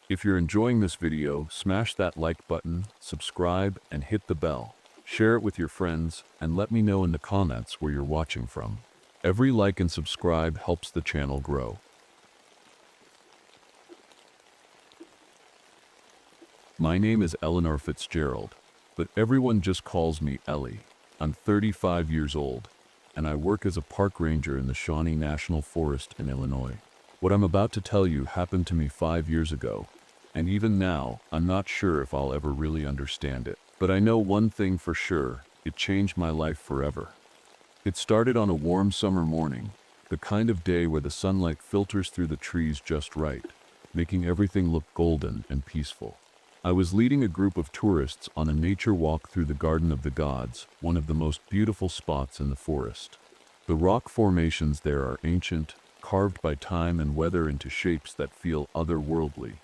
If you're enjoying this video, smash that like button, subscribe, and hit the bell. Share it with your friends, and let me know in the comments where you're watching from. Every like and subscribe helps the channel grow. My name is Eleanor Fitzgerald, but everyone just calls me Ellie. I'm 35 years old, and I work as a park ranger in the Shawnee National Forest in Illinois. What I'm about to tell you happened to me 5 years ago, and even now, I'm not sure if I'll ever really understand it. But I know one thing for sure, it changed my life forever. It started on a warm summer morning, the kind of day where the sunlight filters through the trees just right, making everything look golden and peaceful. I was leading a group of tourists on a nature walk through the Garden of the Gods, one of the most beautiful spots in the forest. The rock formations there are ancient, carved by time and weather into shapes that feel otherworldly.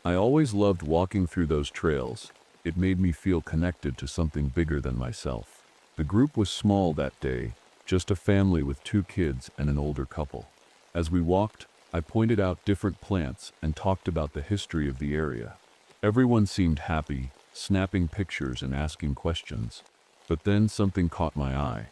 I always loved walking through those trails. It made me feel connected to something bigger than myself. The group was small that day, just a family with 2 kids and an older couple. As we walked, I pointed out different plants and talked about the history of the area. Everyone seemed happy, snapping pictures and asking questions. But then something caught my eye.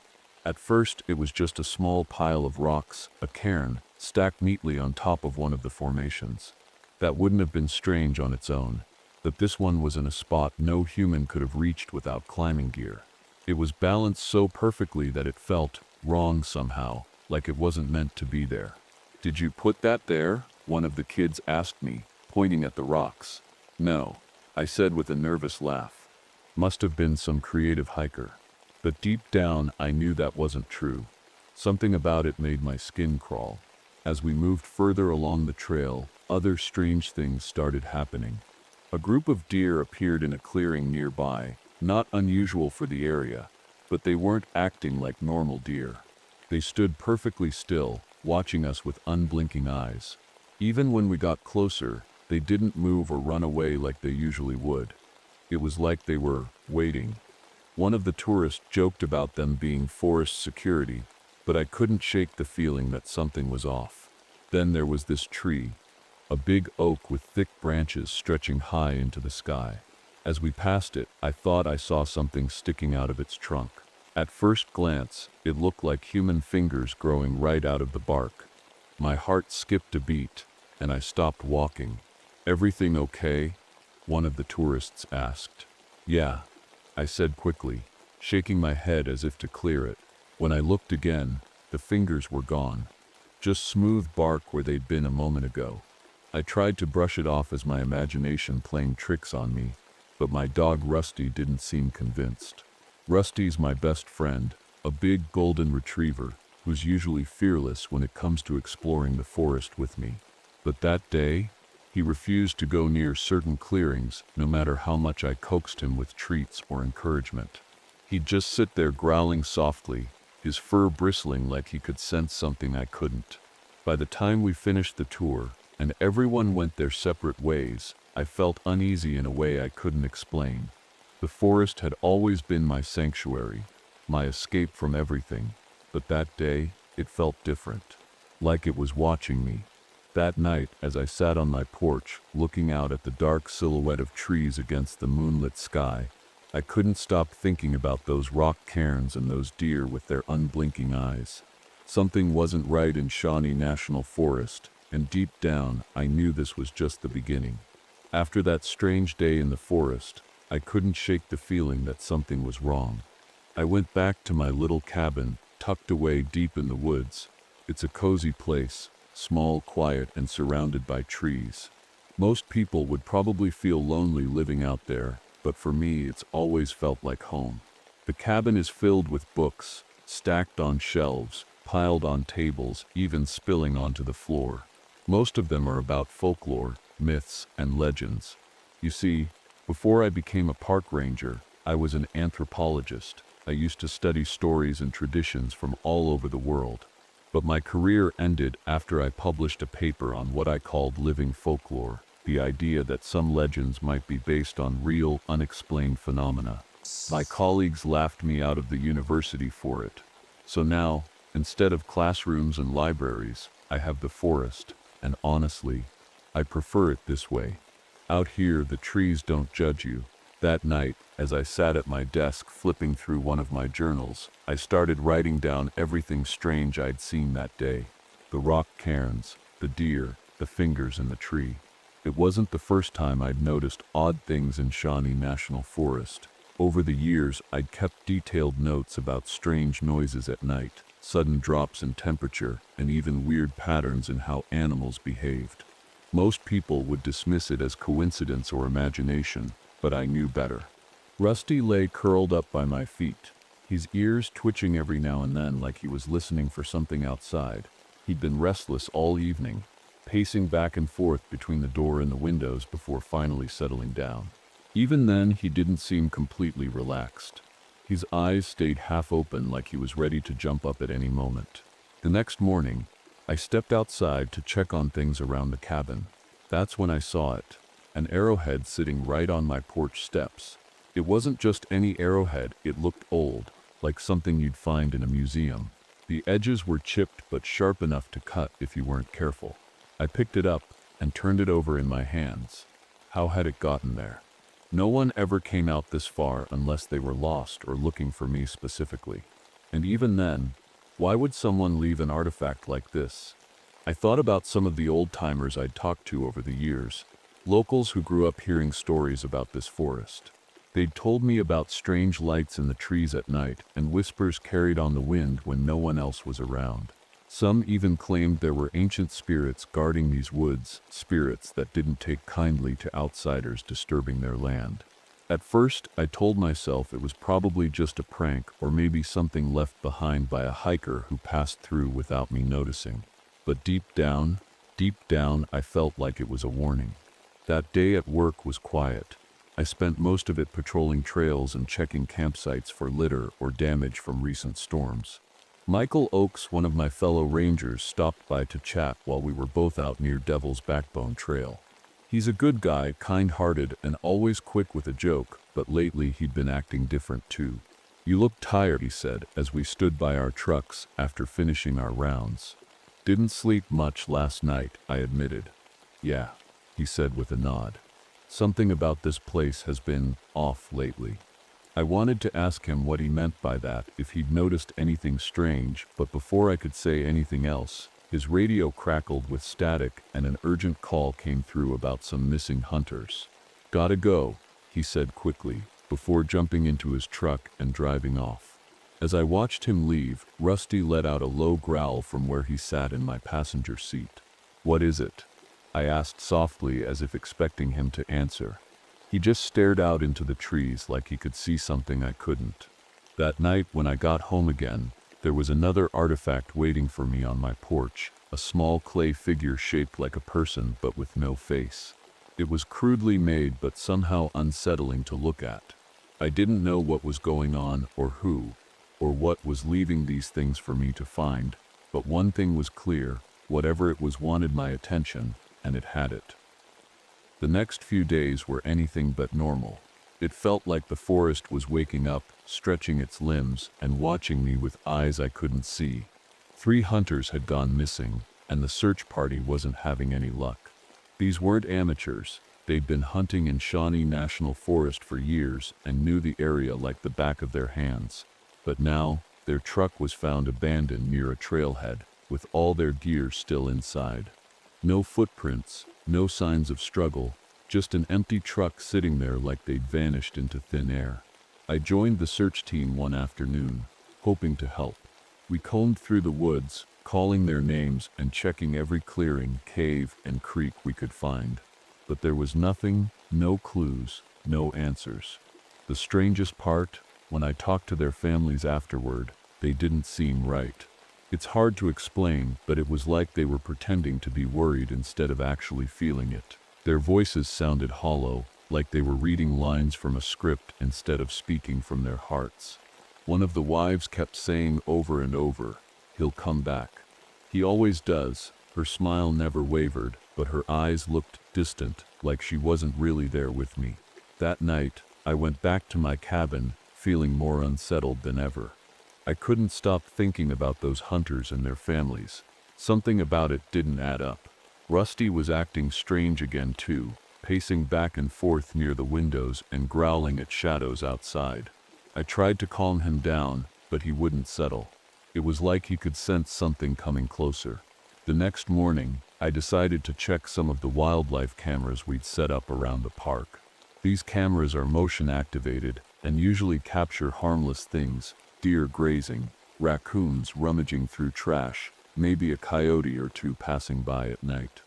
At first, it was just a small pile of rocks, a cairn, stacked neatly on top of one of the formations. That wouldn't have been strange on its own, but this one was in a spot no human could have reached without climbing gear. It was balanced so perfectly that it felt wrong somehow, like it wasn't meant to be there. "Did you put that there?" one of the kids asked me, pointing at the rocks. "No," I said with a nervous laugh. Must have been some creative hiker. But deep down, I knew that wasn't true. Something about it made my skin crawl. As we moved further along the trail, other strange things started happening. A group of deer appeared in a clearing nearby, not unusual for the area, but they weren't acting like normal deer. They stood perfectly still, watching us with unblinking eyes. Even when we got closer, they didn't move or run away like they usually would. It was like they were waiting. One of the tourists joked about them being forest security, but I couldn't shake the feeling that something was off. Then there was this tree, a big oak with thick branches stretching high into the sky. As we passed it, I thought I saw something sticking out of its trunk. At first glance, it looked like human fingers growing right out of the bark. My heart skipped a beat, and I stopped walking. "Everything okay?" one of the tourists asked. "Yeah," I said quickly, shaking my head as if to clear it. When I looked again, the fingers were gone. Just smooth bark where they'd been a moment ago. I tried to brush it off as my imagination playing tricks on me, but my dog Rusty didn't seem convinced. Rusty's my best friend, a big golden retriever who's usually fearless when it comes to exploring the forest with me. But that day, he refused to go near certain clearings, no matter how much I coaxed him with treats or encouragement. He'd just sit there growling softly, his fur bristling like he could sense something I couldn't. By the time we finished the tour, and everyone went their separate ways, I felt uneasy in a way I couldn't explain. The forest had always been my sanctuary, my escape from everything, but that day, it felt different, like it was watching me. That night, as I sat on my porch, looking out at the dark silhouette of trees against the moonlit sky, I couldn't stop thinking about those rock cairns and those deer with their unblinking eyes. Something wasn't right in Shawnee National Forest, and deep down, I knew this was just the beginning. After that strange day in the forest, I couldn't shake the feeling that something was wrong. I went back to my little cabin, tucked away deep in the woods. It's a cozy place, small, quiet, and surrounded by trees. Most people would probably feel lonely living out there, but for me, it's always felt like home. The cabin is filled with books, stacked on shelves, piled on tables, even spilling onto the floor. Most of them are about folklore, myths, and legends. You see, before I became a park ranger, I was an anthropologist. I used to study stories and traditions from all over the world. But my career ended after I published a paper on what I called living folklore, the idea that some legends might be based on real, unexplained phenomena. My colleagues laughed me out of the university for it. So now, instead of classrooms and libraries, I have the forest, and honestly, I prefer it this way. Out here, the trees don't judge you. That night, as I sat at my desk flipping through one of my journals, I started writing down everything strange I'd seen that day. The rock cairns, the deer, the fingers in the tree. It wasn't the first time I'd noticed odd things in Shawnee National Forest. Over the years, I'd kept detailed notes about strange noises at night, sudden drops in temperature, and even weird patterns in how animals behaved. Most people would dismiss it as coincidence or imagination, but I knew better. Rusty lay curled up by my feet, his ears twitching every now and then like he was listening for something outside. He'd been restless all evening, pacing back and forth between the door and the windows before finally settling down. Even then, he didn't seem completely relaxed. His eyes stayed half open like he was ready to jump up at any moment. The next morning, I stepped outside to check on things around the cabin. That's when I saw it, an arrowhead sitting right on my porch steps. It wasn't just any arrowhead, it looked old, like something you'd find in a museum. The edges were chipped but sharp enough to cut if you weren't careful. I picked it up and turned it over in my hands. How had it gotten there? No one ever came out this far unless they were lost or looking for me specifically. And even then, why would someone leave an artifact like this? I thought about some of the old-timers I'd talked to over the years, locals who grew up hearing stories about this forest. They'd told me about strange lights in the trees at night and whispers carried on the wind when no one else was around. Some even claimed there were ancient spirits guarding these woods, spirits that didn't take kindly to outsiders disturbing their land. At first, I told myself it was probably just a prank or maybe something left behind by a hiker who passed through without me noticing. But deep down, I felt like it was a warning. That day at work was quiet. I spent most of it patrolling trails and checking campsites for litter or damage from recent storms. Michael Oakes, one of my fellow rangers, stopped by to chat while we were both out near Devil's Backbone Trail. He's a good guy, kind-hearted, and always quick with a joke, but lately he'd been acting different too. "You look tired," he said, as we stood by our trucks after finishing our rounds. "Didn't sleep much last night," I admitted. "Yeah," he said with a nod. "Something about this place has been off lately." I wanted to ask him what he meant by that, if he'd noticed anything strange, but before I could say anything else, his radio crackled with static and an urgent call came through about some missing hunters. "Gotta go," he said quickly, before jumping into his truck and driving off. As I watched him leave, Rusty let out a low growl from where he sat in my passenger seat. "What is it?" I asked softly as if expecting him to answer. He just stared out into the trees like he could see something I couldn't. That night when I got home again, there was another artifact waiting for me on my porch, a small clay figure shaped like a person but with no face. It was crudely made but somehow unsettling to look at. I didn't know what was going on or who, or what was leaving these things for me to find, but one thing was clear, whatever it was wanted my attention, and it had it. The next few days were anything but normal. It felt like the forest was waking up, stretching its limbs, and watching me with eyes I couldn't see. 3 hunters had gone missing, and the search party wasn't having any luck. These weren't amateurs. They'd been hunting in Shawnee National Forest for years and knew the area like the back of their hands. But now, their truck was found abandoned near a trailhead, with all their gear still inside. No footprints, no signs of struggle, just an empty truck sitting there like they'd vanished into thin air. I joined the search team one afternoon, hoping to help. We combed through the woods, calling their names and checking every clearing, cave, and creek we could find. But there was nothing, no clues, no answers. The strangest part, when I talked to their families afterward, they didn't seem right. It's hard to explain, but it was like they were pretending to be worried instead of actually feeling it. Their voices sounded hollow, like they were reading lines from a script instead of speaking from their hearts. One of the wives kept saying over and over, "He'll come back." "He always does." Her smile never wavered, but her eyes looked distant, like she wasn't really there with me. That night, I went back to my cabin, feeling more unsettled than ever. I couldn't stop thinking about those hunters and their families. Something about it didn't add up. Rusty was acting strange again too, pacing back and forth near the windows and growling at shadows outside. I tried to calm him down, but he wouldn't settle. It was like he could sense something coming closer. The next morning, I decided to check some of the wildlife cameras we'd set up around the park. These cameras are motion activated and usually capture harmless things: deer grazing, raccoons rummaging through trash, maybe a coyote or two passing by at night.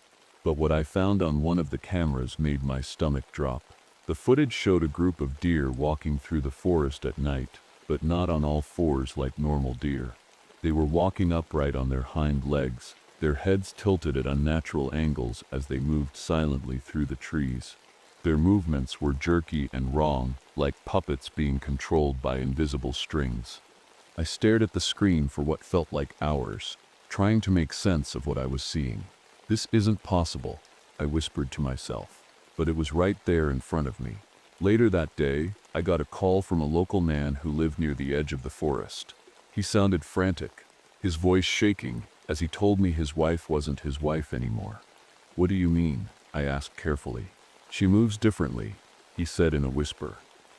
But what I found on one of the cameras made my stomach drop. The footage showed a group of deer walking through the forest at night, but not on all fours like normal deer. They were walking upright on their hind legs, their heads tilted at unnatural angles as they moved silently through the trees. Their movements were jerky and wrong, like puppets being controlled by invisible strings. I stared at the screen for what felt like hours, trying to make sense of what I was seeing. "This isn't possible," I whispered to myself. But it was right there in front of me. Later that day, I got a call from a local man who lived near the edge of the forest. He sounded frantic, his voice shaking, as he told me his wife wasn't his wife anymore. "What do you mean?" I asked carefully. "She moves differently," he said in a whisper.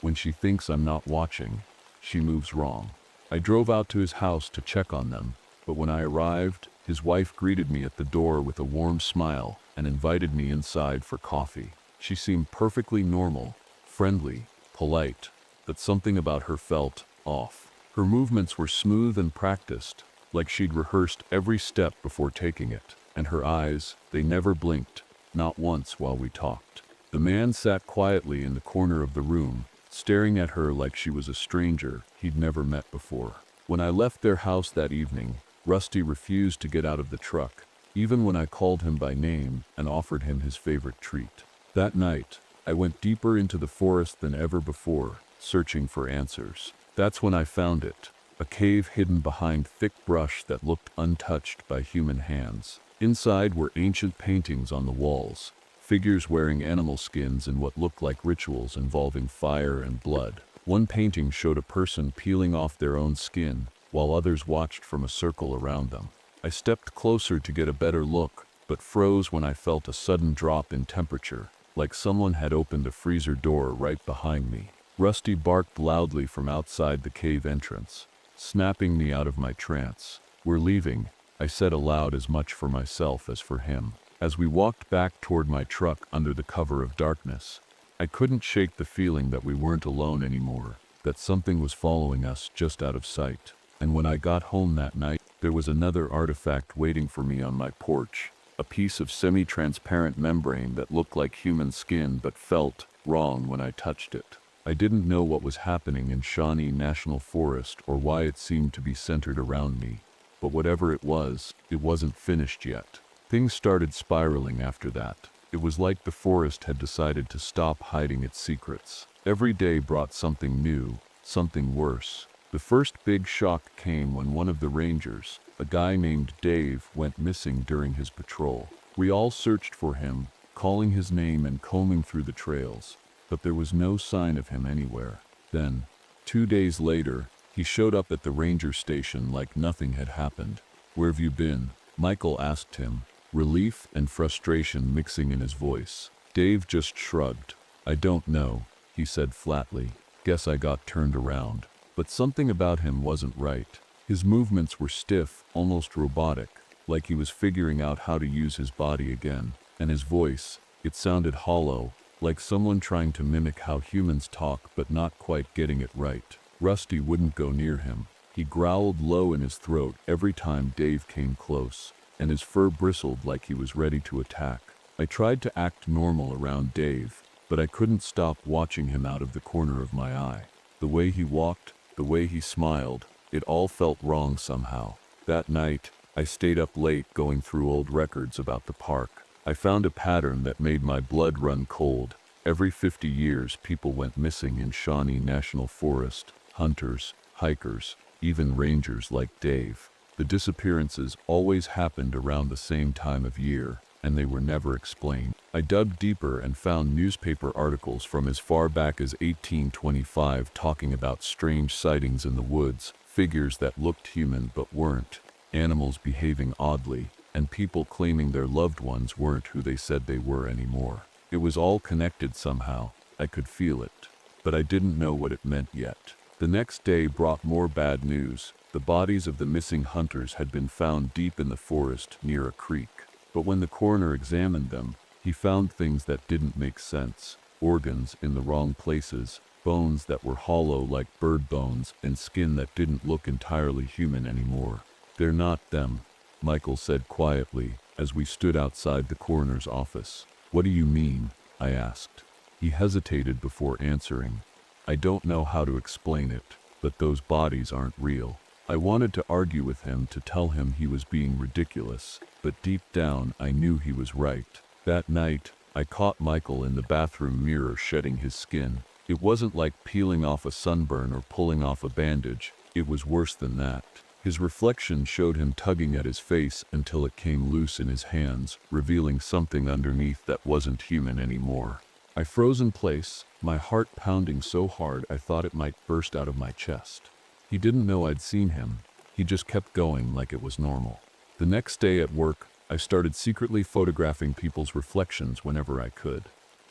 "When she thinks I'm not watching, she moves wrong." I drove out to his house to check on them, but when I arrived, his wife greeted me at the door with a warm smile and invited me inside for coffee. She seemed perfectly normal, friendly, polite, but something about her felt off. Her movements were smooth and practiced, like she'd rehearsed every step before taking it, and her eyes, they never blinked, not once while we talked. The man sat quietly in the corner of the room, staring at her like she was a stranger he'd never met before. When I left their house that evening, Rusty refused to get out of the truck, even when I called him by name and offered him his favorite treat. That night, I went deeper into the forest than ever before, searching for answers. That's when I found it, a cave hidden behind thick brush that looked untouched by human hands. Inside were ancient paintings on the walls, figures wearing animal skins in what looked like rituals involving fire and blood. One painting showed a person peeling off their own skin, while others watched from a circle around them. I stepped closer to get a better look, but froze when I felt a sudden drop in temperature, like someone had opened a freezer door right behind me. Rusty barked loudly from outside the cave entrance, snapping me out of my trance. "We're leaving," I said aloud, as much for myself as for him. As we walked back toward my truck under the cover of darkness, I couldn't shake the feeling that we weren't alone anymore, that something was following us just out of sight. And when I got home that night, there was another artifact waiting for me on my porch. A piece of semi-transparent membrane that looked like human skin but felt wrong when I touched it. I didn't know what was happening in Shawnee National Forest or why it seemed to be centered around me, but whatever it wasn't finished yet. Things started spiraling after that. It was like the forest had decided to stop hiding its secrets. Every day brought something new, something worse. The first big shock came when one of the rangers, a guy named Dave, went missing during his patrol. We all searched for him, calling his name and combing through the trails, but there was no sign of him anywhere. Then, 2 days later, he showed up at the ranger station like nothing had happened. "Where've you been?" Michael asked him, relief and frustration mixing in his voice. Dave just shrugged. "I don't know," he said flatly. "Guess I got turned around." But something about him wasn't right. His movements were stiff, almost robotic, like he was figuring out how to use his body again. And his voice, it sounded hollow, like someone trying to mimic how humans talk but not quite getting it right. Rusty wouldn't go near him. He growled low in his throat every time Dave came close, and his fur bristled like he was ready to attack. I tried to act normal around Dave, but I couldn't stop watching him out of the corner of my eye. The way he walked, the way he smiled, it all felt wrong somehow. That night, I stayed up late going through old records about the park. I found a pattern that made my blood run cold. Every 50 years, people went missing in Shawnee National Forest. Hunters, hikers, even rangers like Dave. The disappearances always happened around the same time of year, and they were never explained. I dug deeper and found newspaper articles from as far back as 1825 talking about strange sightings in the woods, figures that looked human but weren't, animals behaving oddly, and people claiming their loved ones weren't who they said they were anymore. It was all connected somehow. I could feel it. But I didn't know what it meant yet. The next day brought more bad news. The bodies of the missing hunters had been found deep in the forest near a creek. But when the coroner examined them, he found things that didn't make sense. Organs in the wrong places, bones that were hollow like bird bones, and skin that didn't look entirely human anymore. "They're not them," Michael said quietly as we stood outside the coroner's office. "What do you mean?" I asked. He hesitated before answering. "I don't know how to explain it, but those bodies aren't real." I wanted to argue with him, to tell him he was being ridiculous, but deep down I knew he was right. That night, I caught Michael in the bathroom mirror shedding his skin. It wasn't like peeling off a sunburn or pulling off a bandage. It was worse than that. His reflection showed him tugging at his face until it came loose in his hands, revealing something underneath that wasn't human anymore. I froze in place, my heart pounding so hard I thought it might burst out of my chest. He didn't know I'd seen him. He just kept going like it was normal. The next day at work, I started secretly photographing people's reflections whenever I could.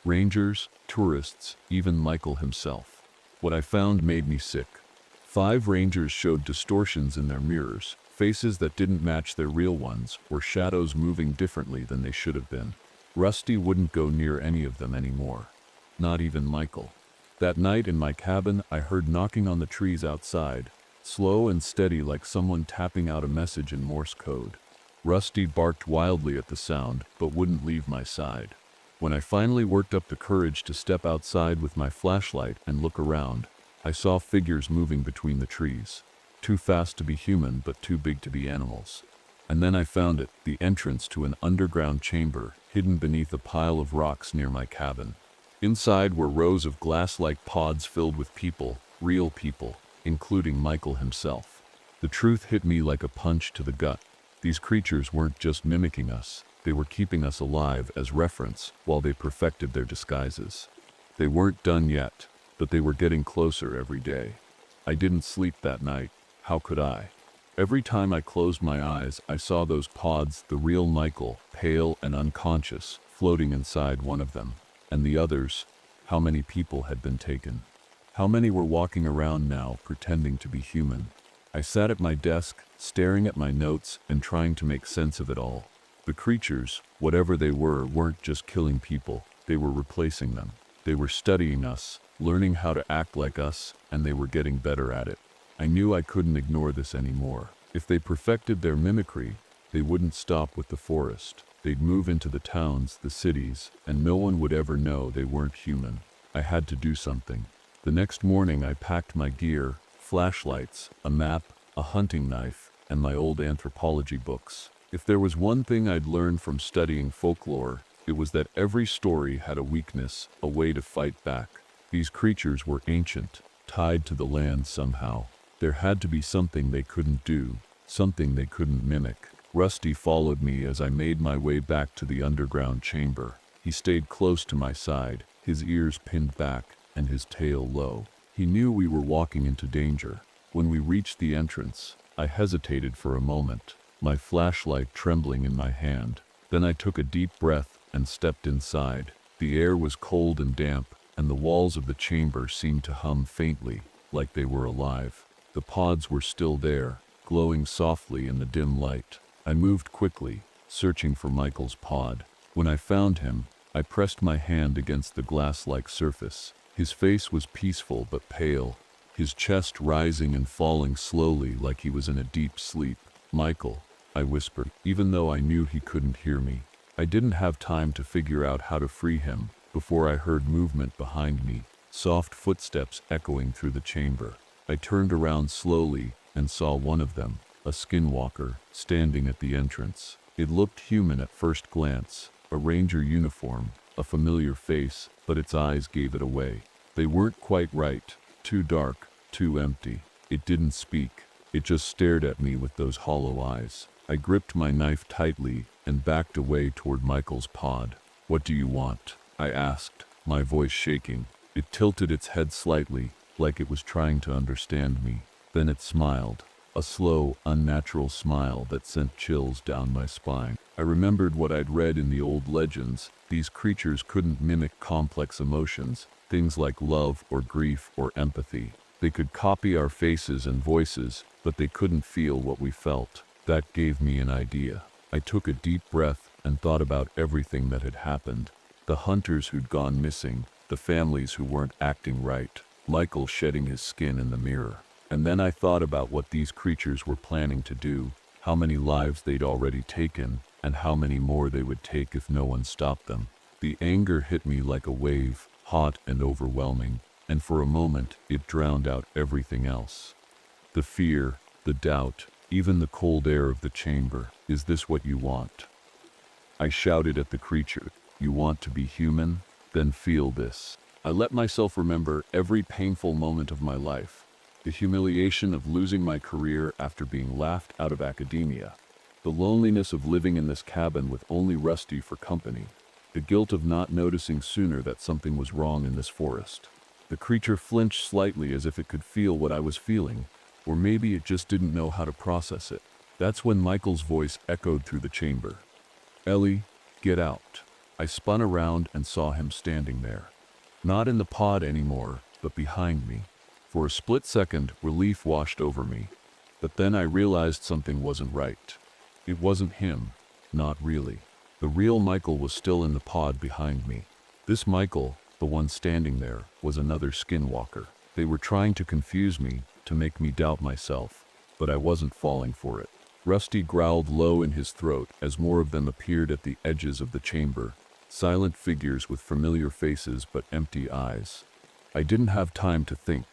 Rangers, tourists, even Michael himself. What I found made me sick. 5 rangers showed distortions in their mirrors, faces that didn't match their real ones, or shadows moving differently than they should have been. Rusty wouldn't go near any of them anymore. Not even Michael. That night in my cabin, I heard knocking on the trees outside, slow and steady like someone tapping out a message in Morse code. Rusty barked wildly at the sound, but wouldn't leave my side. When I finally worked up the courage to step outside with my flashlight and look around, I saw figures moving between the trees. Too fast to be human, but too big to be animals. And then I found it, the entrance to an underground chamber, hidden beneath a pile of rocks near my cabin. Inside were rows of glass-like pods filled with people, real people, including Michael himself. The truth hit me like a punch to the gut. These creatures weren't just mimicking us, they were keeping us alive as reference while they perfected their disguises. They weren't done yet, but they were getting closer every day. I didn't sleep that night. How could I? Every time I closed my eyes, I saw those pods, the real Michael, pale and unconscious, floating inside one of them. And the others, how many people had been taken? How many were walking around now, pretending to be human? I sat at my desk, staring at my notes and trying to make sense of it all. The creatures, whatever they were, weren't just killing people, they were replacing them. They were studying us, learning how to act like us, and they were getting better at it. I knew I couldn't ignore this anymore. If they perfected their mimicry, they wouldn't stop with the forest. They'd move into the towns, the cities, and no one would ever know they weren't human. I had to do something. The next morning I packed my gear, flashlights, a map, a hunting knife, and my old anthropology books. If there was one thing I'd learned from studying folklore, it was that every story had a weakness, a way to fight back. These creatures were ancient, tied to the land somehow. There had to be something they couldn't do, something they couldn't mimic. Rusty followed me as I made my way back to the underground chamber. He stayed close to my side, his ears pinned back and his tail low. He knew we were walking into danger. When we reached the entrance, I hesitated for a moment, my flashlight trembling in my hand. Then I took a deep breath and stepped inside. The air was cold and damp, and the walls of the chamber seemed to hum faintly, like they were alive. The pods were still there, glowing softly in the dim light. I moved quickly, searching for Michael's pod. When I found him, I pressed my hand against the glass-like surface. His face was peaceful but pale, his chest rising and falling slowly like he was in a deep sleep. "Michael," I whispered, even though I knew he couldn't hear me. I didn't have time to figure out how to free him before I heard movement behind me, soft footsteps echoing through the chamber. I turned around slowly and saw one of them, a skinwalker, standing at the entrance. It looked human at first glance, a ranger uniform, a familiar face, but its eyes gave it away. They weren't quite right, too dark, too empty. It didn't speak, it just stared at me with those hollow eyes. I gripped my knife tightly and backed away toward Michael's pod. "What do you want?" I asked, my voice shaking. It tilted its head slightly, like it was trying to understand me. Then it smiled. A slow, unnatural smile that sent chills down my spine. I remembered what I'd read in the old legends. These creatures couldn't mimic complex emotions, things like love or grief or empathy. They could copy our faces and voices, but they couldn't feel what we felt. That gave me an idea. I took a deep breath and thought about everything that had happened. The hunters who'd gone missing, the families who weren't acting right, Michael shedding his skin in the mirror. And then I thought about what these creatures were planning to do, how many lives they'd already taken, and how many more they would take if no one stopped them. The anger hit me like a wave, hot and overwhelming, and for a moment it drowned out everything else. The fear, the doubt, even the cold air of the chamber. Is this what you want? I shouted at the creature. You want to be human? Then feel this. I let myself remember every painful moment of my life. The humiliation of losing my career after being laughed out of academia. The loneliness of living in this cabin with only Rusty for company. The guilt of not noticing sooner that something was wrong in this forest. The creature flinched slightly as if it could feel what I was feeling, or maybe it just didn't know how to process it. That's when Michael's voice echoed through the chamber. Ellie, get out. I spun around and saw him standing there. Not in the pod anymore, but behind me. For a split second, relief washed over me. But then I realized something wasn't right. It wasn't him. Not really. The real Michael was still in the pod behind me. This Michael, the one standing there, was another skinwalker. They were trying to confuse me, to make me doubt myself, but I wasn't falling for it. Rusty growled low in his throat as more of them appeared at the edges of the chamber, silent figures with familiar faces but empty eyes. I didn't have time to think.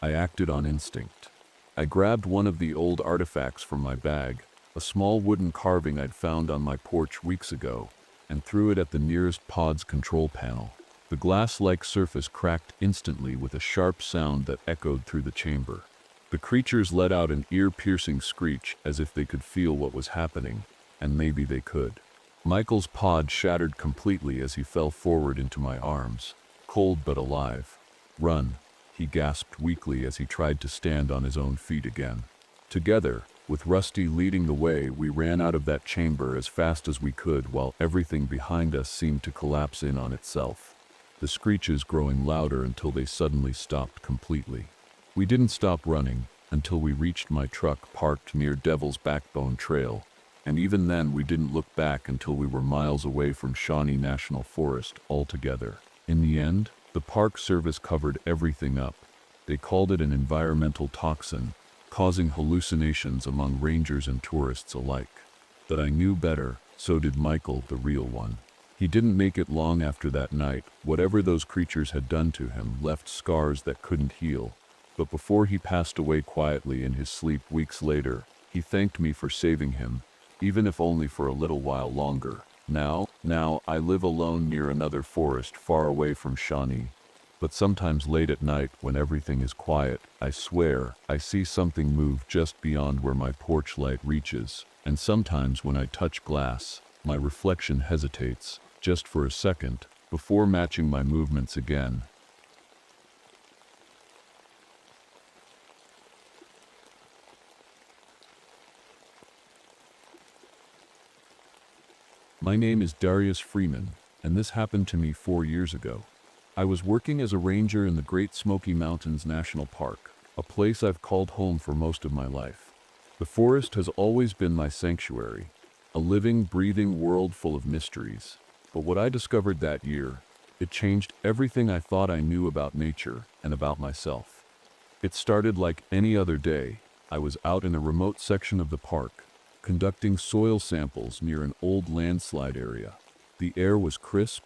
I acted on instinct. I grabbed one of the old artifacts from my bag, a small wooden carving I'd found on my porch weeks ago, and threw it at the nearest pod's control panel. The glass-like surface cracked instantly with a sharp sound that echoed through the chamber. The creatures let out an ear-piercing screech as if they could feel what was happening, and maybe they could. Michael's pod shattered completely as he fell forward into my arms, cold but alive. Run, he gasped weakly as he tried to stand on his own feet again. Together, with Rusty leading the way, we ran out of that chamber as fast as we could while everything behind us seemed to collapse in on itself. The screeches growing louder until they suddenly stopped completely. We didn't stop running until we reached my truck parked near Devil's Backbone Trail, and even then we didn't look back until we were miles away from Shawnee National Forest altogether. In the end, the Park Service covered everything up. They called it an environmental toxin, causing hallucinations among rangers and tourists alike. That I knew better, so did Michael, the real one. He didn't make it long after that night. Whatever those creatures had done to him left scars that couldn't heal. But before he passed away quietly in his sleep weeks later, he thanked me for saving him, even if only for a little while longer. Now, I live alone near another forest far away from Shawnee. But sometimes late at night, when everything is quiet, I swear, I see something move just beyond where my porch light reaches. And sometimes when I touch glass, my reflection hesitates, just for a second, before matching my movements again. My name is Darius Freeman, and this happened to me 4 years ago. I was working as a ranger in the Great Smoky Mountains National Park, a place I've called home for most of my life. The forest has always been my sanctuary, a living, breathing world full of mysteries. But what I discovered that year, it changed everything I thought I knew about nature and about myself. It started like any other day. I was out in a remote section of the park, conducting soil samples near an old landslide area. The air was crisp,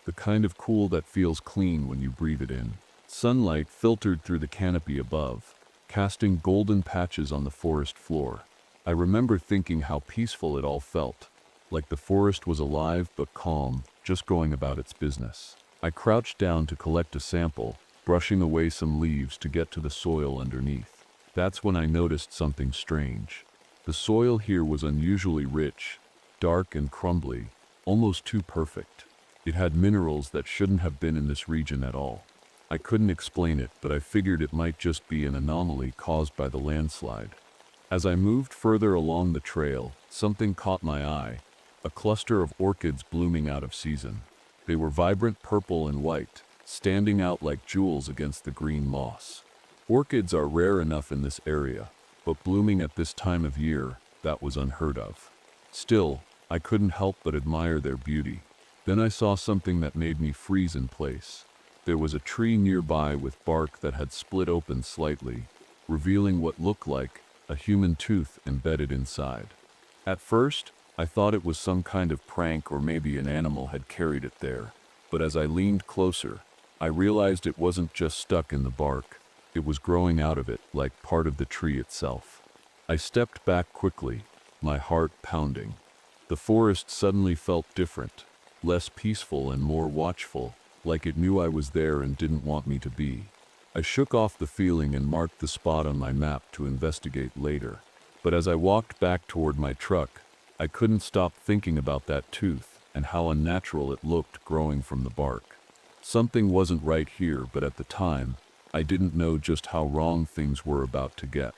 the kind of cool that feels clean when you breathe it in. Sunlight filtered through the canopy above, casting golden patches on the forest floor. I remember thinking how peaceful it all felt, like the forest was alive but calm, just going about its business. I crouched down to collect a sample, brushing away some leaves to get to the soil underneath. That's when I noticed something strange. The soil here was unusually rich, dark and crumbly, almost too perfect. It had minerals that shouldn't have been in this region at all. I couldn't explain it, but I figured it might just be an anomaly caused by the landslide. As I moved further along the trail, something caught my eye, a cluster of orchids blooming out of season. They were vibrant purple and white, standing out like jewels against the green moss. Orchids are rare enough in this area, but blooming at this time of year, that was unheard of. Still, I couldn't help but admire their beauty. Then I saw something that made me freeze in place. There was a tree nearby with bark that had split open slightly, revealing what looked like a human tooth embedded inside. At first, I thought it was some kind of prank or maybe an animal had carried it there, but as I leaned closer, I realized it wasn't just stuck in the bark, it was growing out of it like part of the tree itself. I stepped back quickly, my heart pounding. The forest suddenly felt different, less peaceful and more watchful, like it knew I was there and didn't want me to be. I shook off the feeling and marked the spot on my map to investigate later. But as I walked back toward my truck, I couldn't stop thinking about that tooth and how unnatural it looked growing from the bark. Something wasn't right here, but at the time, I didn't know just how wrong things were about to get.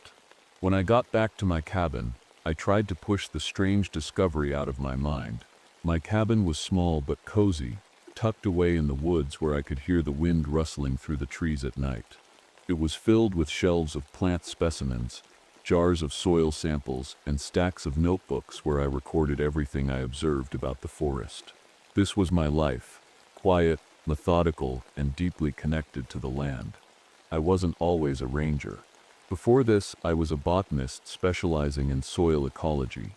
When I got back to my cabin, I tried to push the strange discovery out of my mind. My cabin was small but cozy, tucked away in the woods where I could hear the wind rustling through the trees at night. It was filled with shelves of plant specimens, jars of soil samples, and stacks of notebooks where I recorded everything I observed about the forest. This was my life, quiet, methodical, and deeply connected to the land. I wasn't always a ranger. Before this, I was a botanist specializing in soil ecology.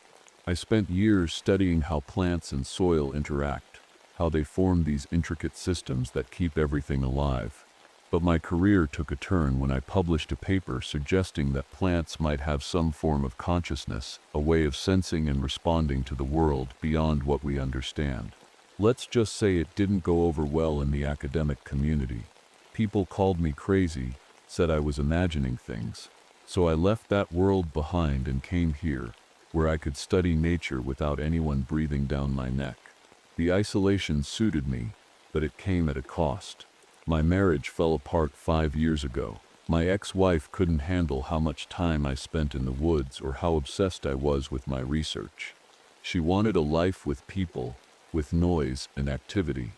I spent years studying how plants and soil interact, how they form these intricate systems that keep everything alive. But my career took a turn when I published a paper suggesting that plants might have some form of consciousness, a way of sensing and responding to the world beyond what we understand. Let's just say it didn't go over well in the academic community. People called me crazy, said I was imagining things. So I left that world behind and came here, where I could study nature without anyone breathing down my neck. The isolation suited me, but it came at a cost. My marriage fell apart 5 years ago. My ex-wife couldn't handle how much time I spent in the woods or how obsessed I was with my research. She wanted a life with people, with noise and activity.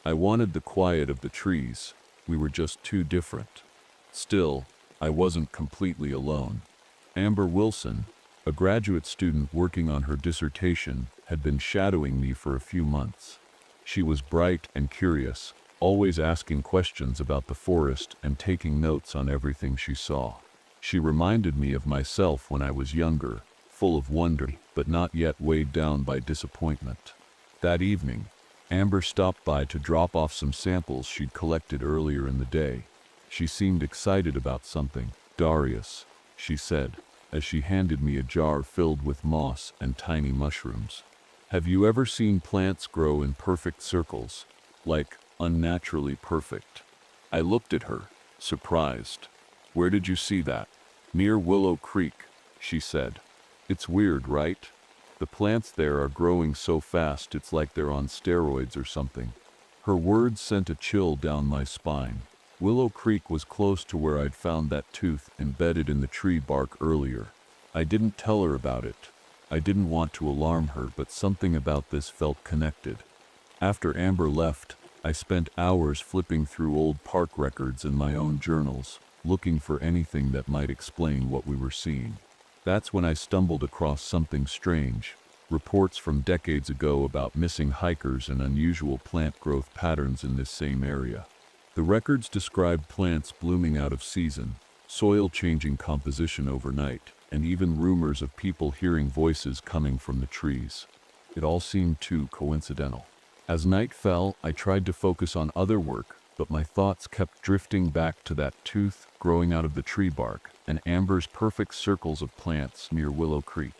I wanted the quiet of the trees. We were just too different. Still, I wasn't completely alone. Amber Wilson, a graduate student working on her dissertation, had been shadowing me for a few months. She was bright and curious, always asking questions about the forest and taking notes on everything she saw. She reminded me of myself when I was younger, full of wonder, but not yet weighed down by disappointment. That evening, Amber stopped by to drop off some samples she'd collected earlier in the day. She seemed excited about something. "Darius," she said, as she handed me a jar filled with moss and tiny mushrooms. "Have you ever seen plants grow in perfect circles, like unnaturally perfect?" I looked at her, surprised. "Where did you see that?" "Near Willow Creek," she said. "It's weird, right? The plants there are growing so fast it's like they're on steroids or something." Her words sent a chill down my spine. Willow Creek was close to where I'd found that tooth embedded in the tree bark earlier. I didn't tell her about it. I didn't want to alarm her, but something about this felt connected. After Amber left, I spent hours flipping through old park records and my own journals, looking for anything that might explain what we were seeing. That's when I stumbled across something strange. Reports from decades ago about missing hikers and unusual plant growth patterns in this same area. The records described plants blooming out of season, soil changing composition overnight, and even rumors of people hearing voices coming from the trees. It all seemed too coincidental. As night fell, I tried to focus on other work, but my thoughts kept drifting back to that tooth growing out of the tree bark and Amber's perfect circles of plants near Willow Creek.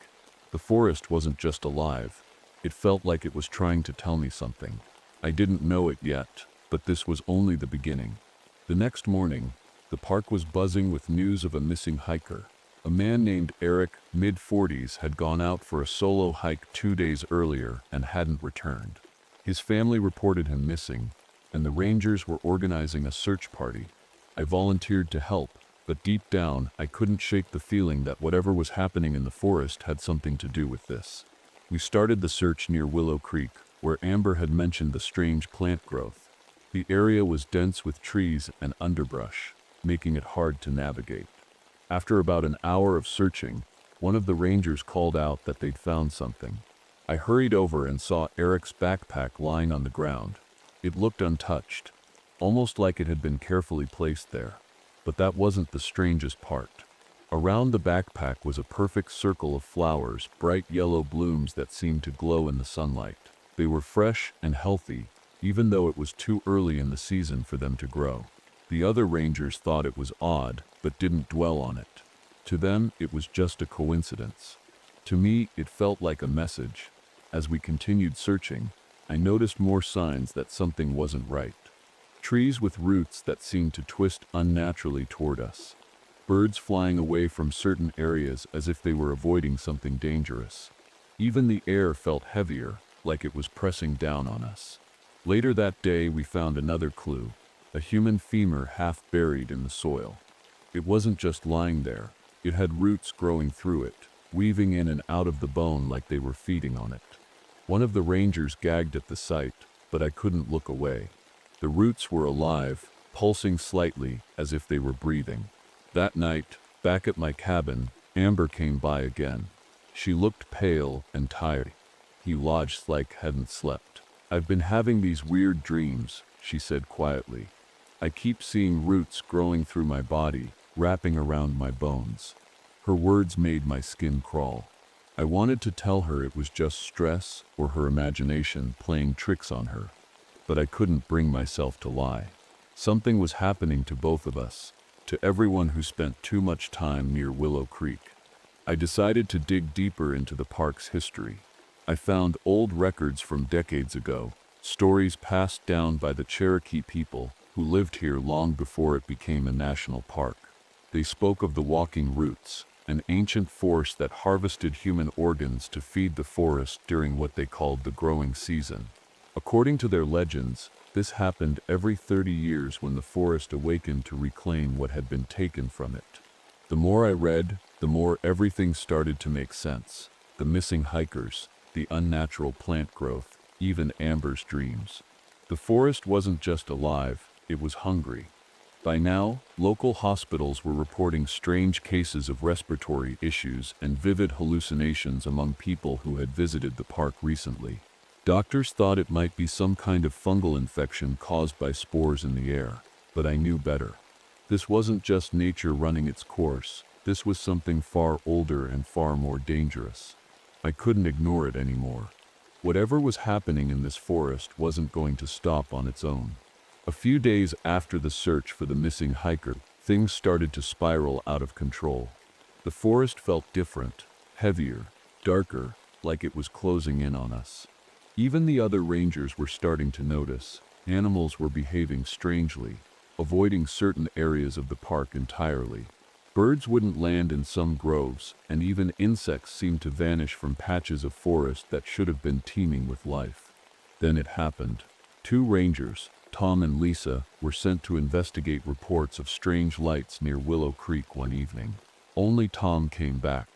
The forest wasn't just alive. It felt like it was trying to tell me something. I didn't know it yet, but this was only the beginning. The next morning, the park was buzzing with news of a missing hiker. A man named Eric, mid-40s, had gone out for a solo hike 2 days earlier and hadn't returned. His family reported him missing, and the rangers were organizing a search party. I volunteered to help, But deep down, I couldn't shake the feeling that whatever was happening in the forest had something to do with this. We started the search near Willow Creek, where Amber had mentioned the strange plant growth. The area was dense with trees and underbrush, making it hard to navigate. After about an hour of searching, one of the rangers called out that they'd found something. I hurried over and saw Eric's backpack lying on the ground. It looked untouched, almost like it had been carefully placed there. But that wasn't the strangest part. Around the backpack was a perfect circle of flowers, bright yellow blooms that seemed to glow in the sunlight. They were fresh and healthy, even though it was too early in the season for them to grow. The other rangers thought it was odd, but didn't dwell on it. To them, it was just a coincidence. To me, it felt like a message. As we continued searching, I noticed more signs that something wasn't right. Trees with roots that seemed to twist unnaturally toward us. Birds flying away from certain areas as if they were avoiding something dangerous. Even the air felt heavier, like it was pressing down on us. Later that day, we found another clue. A human femur half buried in the soil. It wasn't just lying there. It had roots growing through it, weaving in and out of the bone like they were feeding on it. One of the rangers gagged at the sight, but I couldn't look away. The roots were alive, pulsing slightly as if they were breathing. That night, back at my cabin, Amber came by again. She looked pale and tired. He lodged like hadn't slept. "I've been having these weird dreams," she said quietly. "I keep seeing roots growing through my body, wrapping around my bones." Her words made my skin crawl. I wanted to tell her it was just stress or her imagination playing tricks on her, but I couldn't bring myself to lie. Something was happening to both of us, to everyone who spent too much time near Willow Creek. I decided to dig deeper into the park's history. I found old records from decades ago, stories passed down by the Cherokee people who lived here long before it became a national park. They spoke of the walking roots, an ancient force that harvested human organs to feed the forest during what they called the growing season. According to their legends, this happened every 30 years when the forest awakened to reclaim what had been taken from it. The more I read, the more everything started to make sense. The missing hikers, the unnatural plant growth, even Amber's dreams. The forest wasn't just alive, it was hungry. By now, local hospitals were reporting strange cases of respiratory issues and vivid hallucinations among people who had visited the park recently. Doctors thought it might be some kind of fungal infection caused by spores in the air, but I knew better. This wasn't just nature running its course, this was something far older and far more dangerous. I couldn't ignore it anymore. Whatever was happening in this forest wasn't going to stop on its own. A few days after the search for the missing hiker, things started to spiral out of control. The forest felt different, heavier, darker, like it was closing in on us. Even the other rangers were starting to notice. Animals were behaving strangely, avoiding certain areas of the park entirely. Birds wouldn't land in some groves, and even insects seemed to vanish from patches of forest that should have been teeming with life. Then it happened. 2 rangers, Tom and Lisa, were sent to investigate reports of strange lights near Willow Creek one evening. Only Tom came back.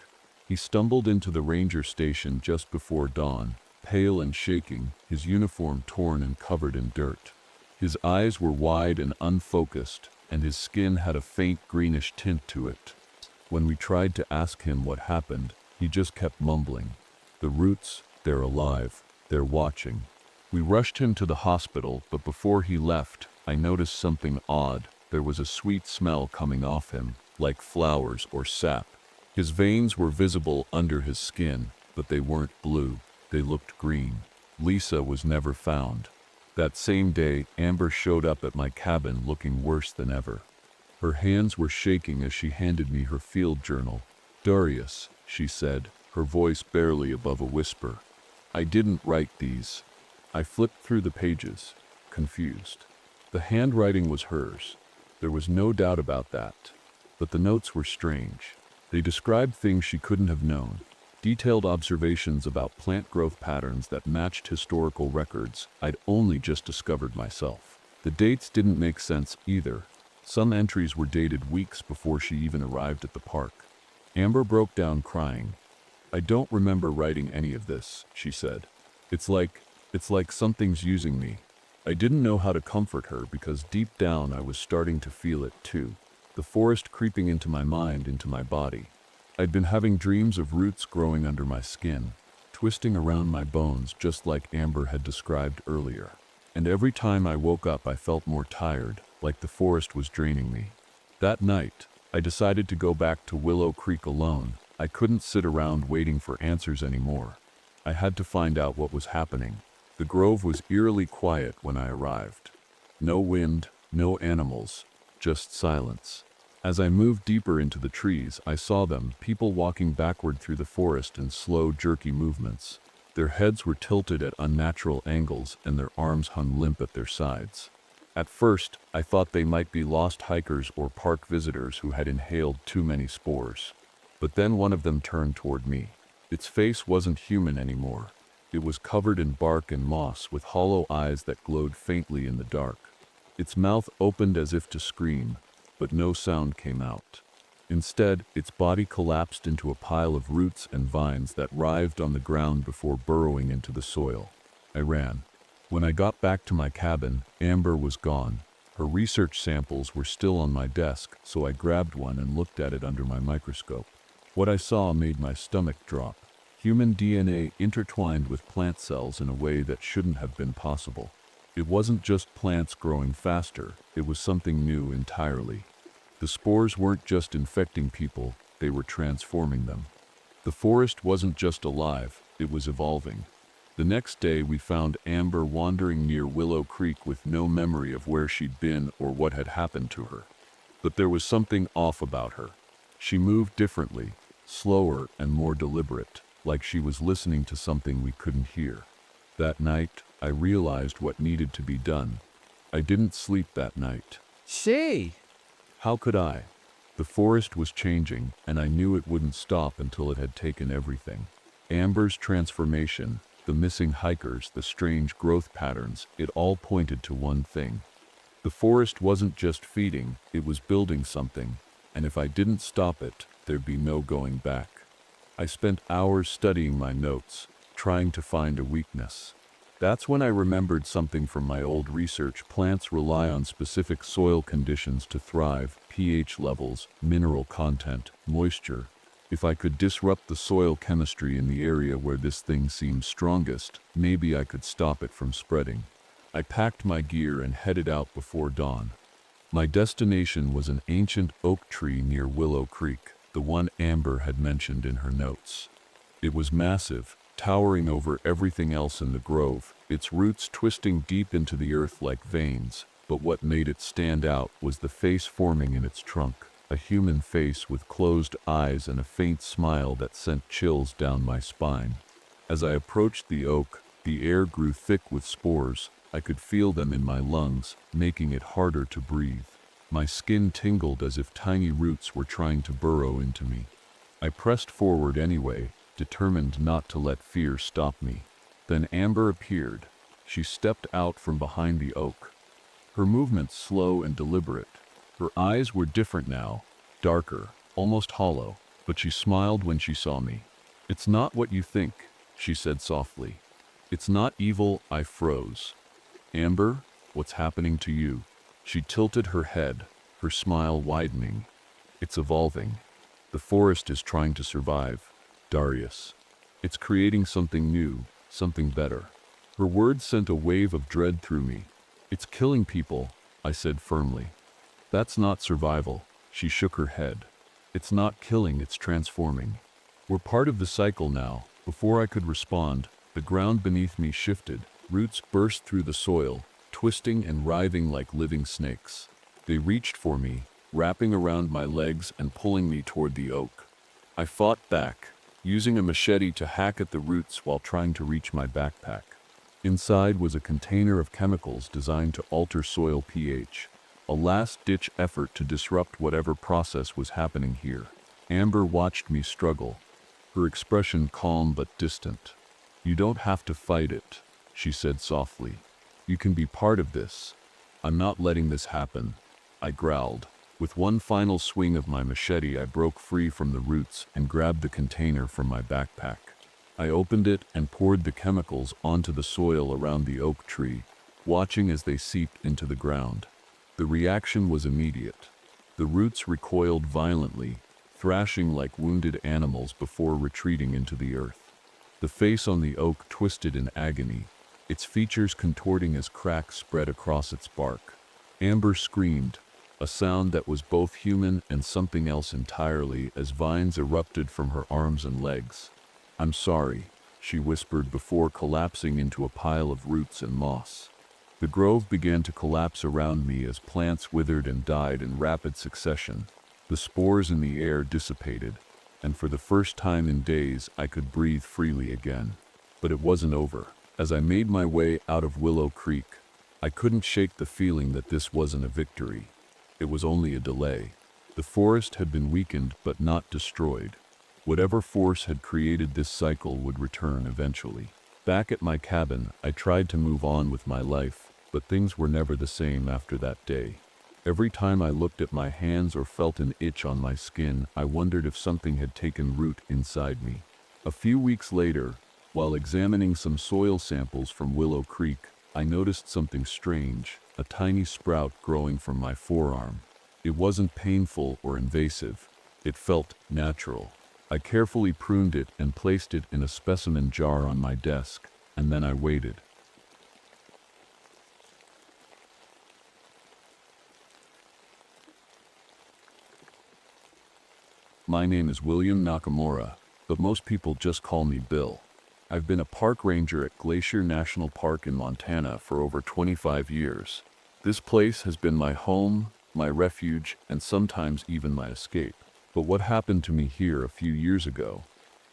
He stumbled into the ranger station just before dawn, pale and shaking, his uniform torn and covered in dirt. His eyes were wide and unfocused, and his skin had a faint greenish tint to it. When we tried to ask him what happened, he just kept mumbling. "The roots, they're alive, they're watching." We rushed him to the hospital, but before he left, I noticed something odd. There was a sweet smell coming off him, like flowers or sap. His veins were visible under his skin, but they weren't blue. They looked green. Lisa was never found. That same day, Amber showed up at my cabin looking worse than ever. Her hands were shaking as she handed me her field journal. "Darius," she said, her voice barely above a whisper. "I didn't write these." I flipped through the pages, confused. The handwriting was hers. There was no doubt about that. But the notes were strange. They described things she couldn't have known. Detailed observations about plant growth patterns that matched historical records I'd only just discovered myself. The dates didn't make sense either. Some entries were dated weeks before she even arrived at the park. Amber broke down crying. "I don't remember writing any of this," she said. It's like something's using me." I didn't know how to comfort her because deep down I was starting to feel it too. The forest creeping into my mind, into my body. I'd been having dreams of roots growing under my skin, twisting around my bones just like Amber had described earlier. And every time I woke up I felt more tired, like the forest was draining me. That night, I decided to go back to Willow Creek alone. I couldn't sit around waiting for answers anymore. I had to find out what was happening. The grove was eerily quiet when I arrived. No wind, no animals, just silence. As I moved deeper into the trees, I saw them, people walking backward through the forest in slow, jerky movements. Their heads were tilted at unnatural angles and their arms hung limp at their sides. At first, I thought they might be lost hikers or park visitors who had inhaled too many spores. But then one of them turned toward me. Its face wasn't human anymore. It was covered in bark and moss with hollow eyes that glowed faintly in the dark. Its mouth opened as if to scream, but no sound came out. Instead, its body collapsed into a pile of roots and vines that writhed on the ground before burrowing into the soil. I ran. When I got back to my cabin, Amber was gone. Her research samples were still on my desk, so I grabbed one and looked at it under my microscope. What I saw made my stomach drop. Human DNA intertwined with plant cells in a way that shouldn't have been possible. It wasn't just plants growing faster, it was something new entirely. The spores weren't just infecting people, they were transforming them. The forest wasn't just alive, it was evolving. The next day we found Amber wandering near Willow Creek with no memory of where she'd been or what had happened to her. But there was something off about her. She moved differently, slower and more deliberate, like she was listening to something we couldn't hear. That night, I realized what needed to be done. I didn't sleep that night. Say, How could I? The forest was changing, and I knew it wouldn't stop until it had taken everything. Amber's transformation, the missing hikers, the strange growth patterns, it all pointed to one thing. The forest wasn't just feeding, it was building something, and if I didn't stop it, there'd be no going back. I spent hours studying my notes, trying to find a weakness. That's when I remembered something from my old research. Plants rely on specific soil conditions to thrive: pH levels, mineral content, moisture. If I could disrupt the soil chemistry in the area where this thing seemed strongest, maybe I could stop it from spreading. I packed my gear and headed out before dawn. My destination was an ancient oak tree near Willow Creek, the one Amber had mentioned in her notes. It was massive, towering over everything else in the grove, its roots twisting deep into the earth like veins, but what made it stand out was the face forming in its trunk, a human face with closed eyes and a faint smile that sent chills down my spine. As I approached the oak, the air grew thick with spores. I could feel them in my lungs, making it harder to breathe. My skin tingled as if tiny roots were trying to burrow into me. I pressed forward anyway, determined not to let fear stop me. Then Amber appeared. She stepped out from behind the oak. Her movements slow and deliberate. Her eyes were different now, darker, almost hollow, but she smiled when she saw me. "It's not what you think," she said softly. "It's not evil." I froze. "Amber, what's happening to you?" She tilted her head, her smile widening. "It's evolving. The forest is trying to survive, Darius. It's creating something new, something better." Her words sent a wave of dread through me. "It's killing people," I said firmly. "That's not survival." She shook her head. "It's not killing, it's transforming. We're part of the cycle now." Before I could respond, the ground beneath me shifted. Roots burst through the soil, twisting and writhing like living snakes. They reached for me, wrapping around my legs and pulling me toward the oak. I fought back, using a machete to hack at the roots while trying to reach my backpack. Inside was a container of chemicals designed to alter soil pH, a last-ditch effort to disrupt whatever process was happening here. Amber watched me struggle, her expression calm but distant. "You don't have to fight it," she said softly. "You can be part of this. I'm not letting this happen." I growled. With one final swing of my machete, I broke free from the roots and grabbed the container from my backpack. I opened it and poured the chemicals onto the soil around the oak tree, watching as they seeped into the ground. The reaction was immediate. The roots recoiled violently, thrashing like wounded animals before retreating into the earth. The face on the oak twisted in agony, its features contorting as cracks spread across its bark. Amber screamed, a sound that was both human and something else entirely, as vines erupted from her arms and legs. "I'm sorry," she whispered before collapsing into a pile of roots and moss. The grove began to collapse around me as plants withered and died in rapid succession. The spores in the air dissipated, and for the first time in days I could breathe freely again. But it wasn't over. As I made my way out of Willow Creek, I couldn't shake the feeling that this wasn't a victory. It was only a delay. The forest had been weakened but not destroyed. Whatever force had created this cycle would return eventually. Back at my cabin, I tried to move on with my life, but things were never the same after that day. Every time I looked at my hands or felt an itch on my skin, I wondered if something had taken root inside me. A few weeks later, while examining some soil samples from Willow Creek, I noticed something strange, a tiny sprout growing from my forearm. It wasn't painful or invasive. It felt natural. I carefully pruned it and placed it in a specimen jar on my desk, and then I waited. My name is William Nakamura, but most people just call me Bill. I've been a park ranger at Glacier National Park in Montana for over 25 years. This place has been my home, my refuge, and sometimes even my escape. But what happened to me here a few years ago?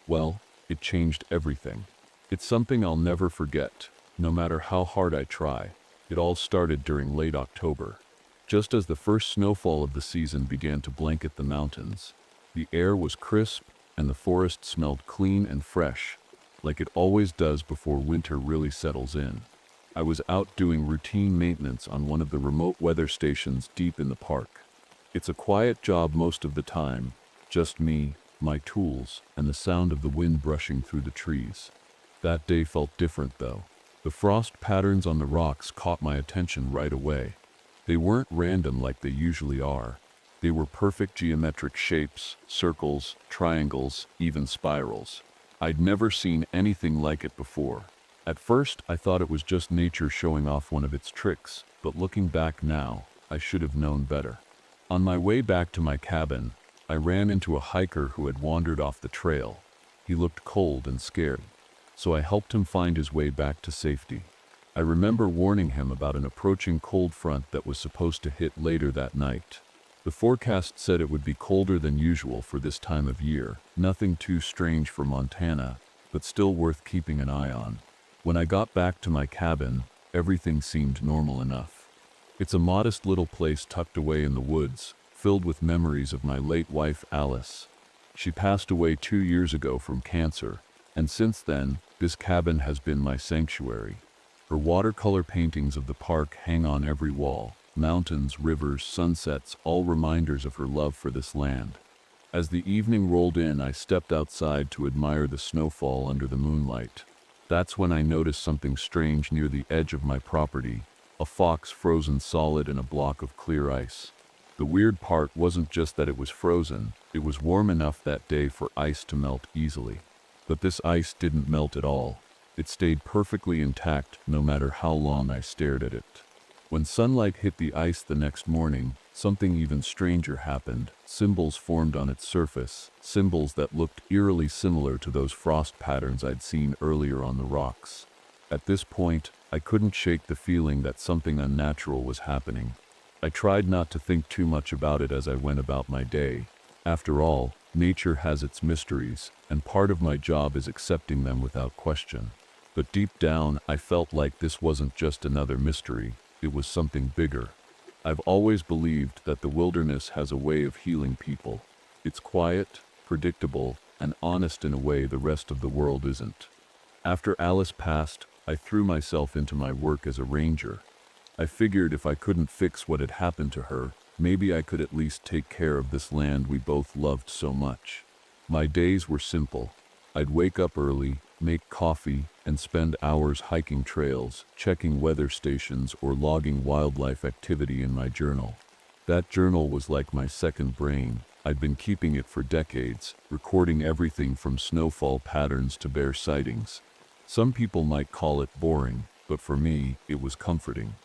Well, it changed everything. It's something I'll never forget, no matter how hard I try. It all started during late October. Just as the first snowfall of the season began to blanket the mountains, the air was crisp and the forest smelled clean and fresh, like it always does before winter really settles in. I was out doing routine maintenance on one of the remote weather stations deep in the park. It's a quiet job most of the time, just me, my tools, and the sound of the wind brushing through the trees. That day felt different though. The frost patterns on the rocks caught my attention right away. They weren't random like they usually are. They were perfect geometric shapes, circles, triangles, even spirals. I'd never seen anything like it before. At first, I thought it was just nature showing off one of its tricks, but looking back now, I should have known better. On my way back to my cabin, I ran into a hiker who had wandered off the trail. He looked cold and scared, so I helped him find his way back to safety. I remember warning him about an approaching cold front that was supposed to hit later that night. The forecast said it would be colder than usual for this time of year, nothing too strange for Montana, but still worth keeping an eye on. When I got back to my cabin, everything seemed normal enough. It's a modest little place tucked away in the woods, filled with memories of my late wife Alice. She passed away 2 years ago from cancer, and since then, this cabin has been my sanctuary. Her watercolor paintings of the park hang on every wall. Mountains, rivers, sunsets, all reminders of her love for this land. As the evening rolled in, I stepped outside to admire the snowfall under the moonlight. That's when I noticed something strange near the edge of my property, a fox frozen solid in a block of clear ice. The weird part wasn't just that it was frozen, it was warm enough that day for ice to melt easily. But this ice didn't melt at all. It stayed perfectly intact no matter how long I stared at it. When sunlight hit the ice the next morning, something even stranger happened. Symbols formed on its surface, symbols that looked eerily similar to those frost patterns I'd seen earlier on the rocks. At this point, I couldn't shake the feeling that something unnatural was happening. I tried not to think too much about it as I went about my day. After all, nature has its mysteries, and part of my job is accepting them without question. But deep down, I felt like this wasn't just another mystery. It was something bigger. I've always believed that the wilderness has a way of healing people. It's quiet, predictable, and honest in a way the rest of the world isn't. After Alice passed, I threw myself into my work as a ranger. I figured if I couldn't fix what had happened to her, Maybe I could at least take care of this land we both loved so much. My days were simple. I'd wake up early, make coffee, and spend hours hiking trails, checking weather stations, or logging wildlife activity in my journal. That journal was like my second brain. I'd been keeping it for decades, recording everything from snowfall patterns to bear sightings. Some people might call it boring, but for me, it was comforting.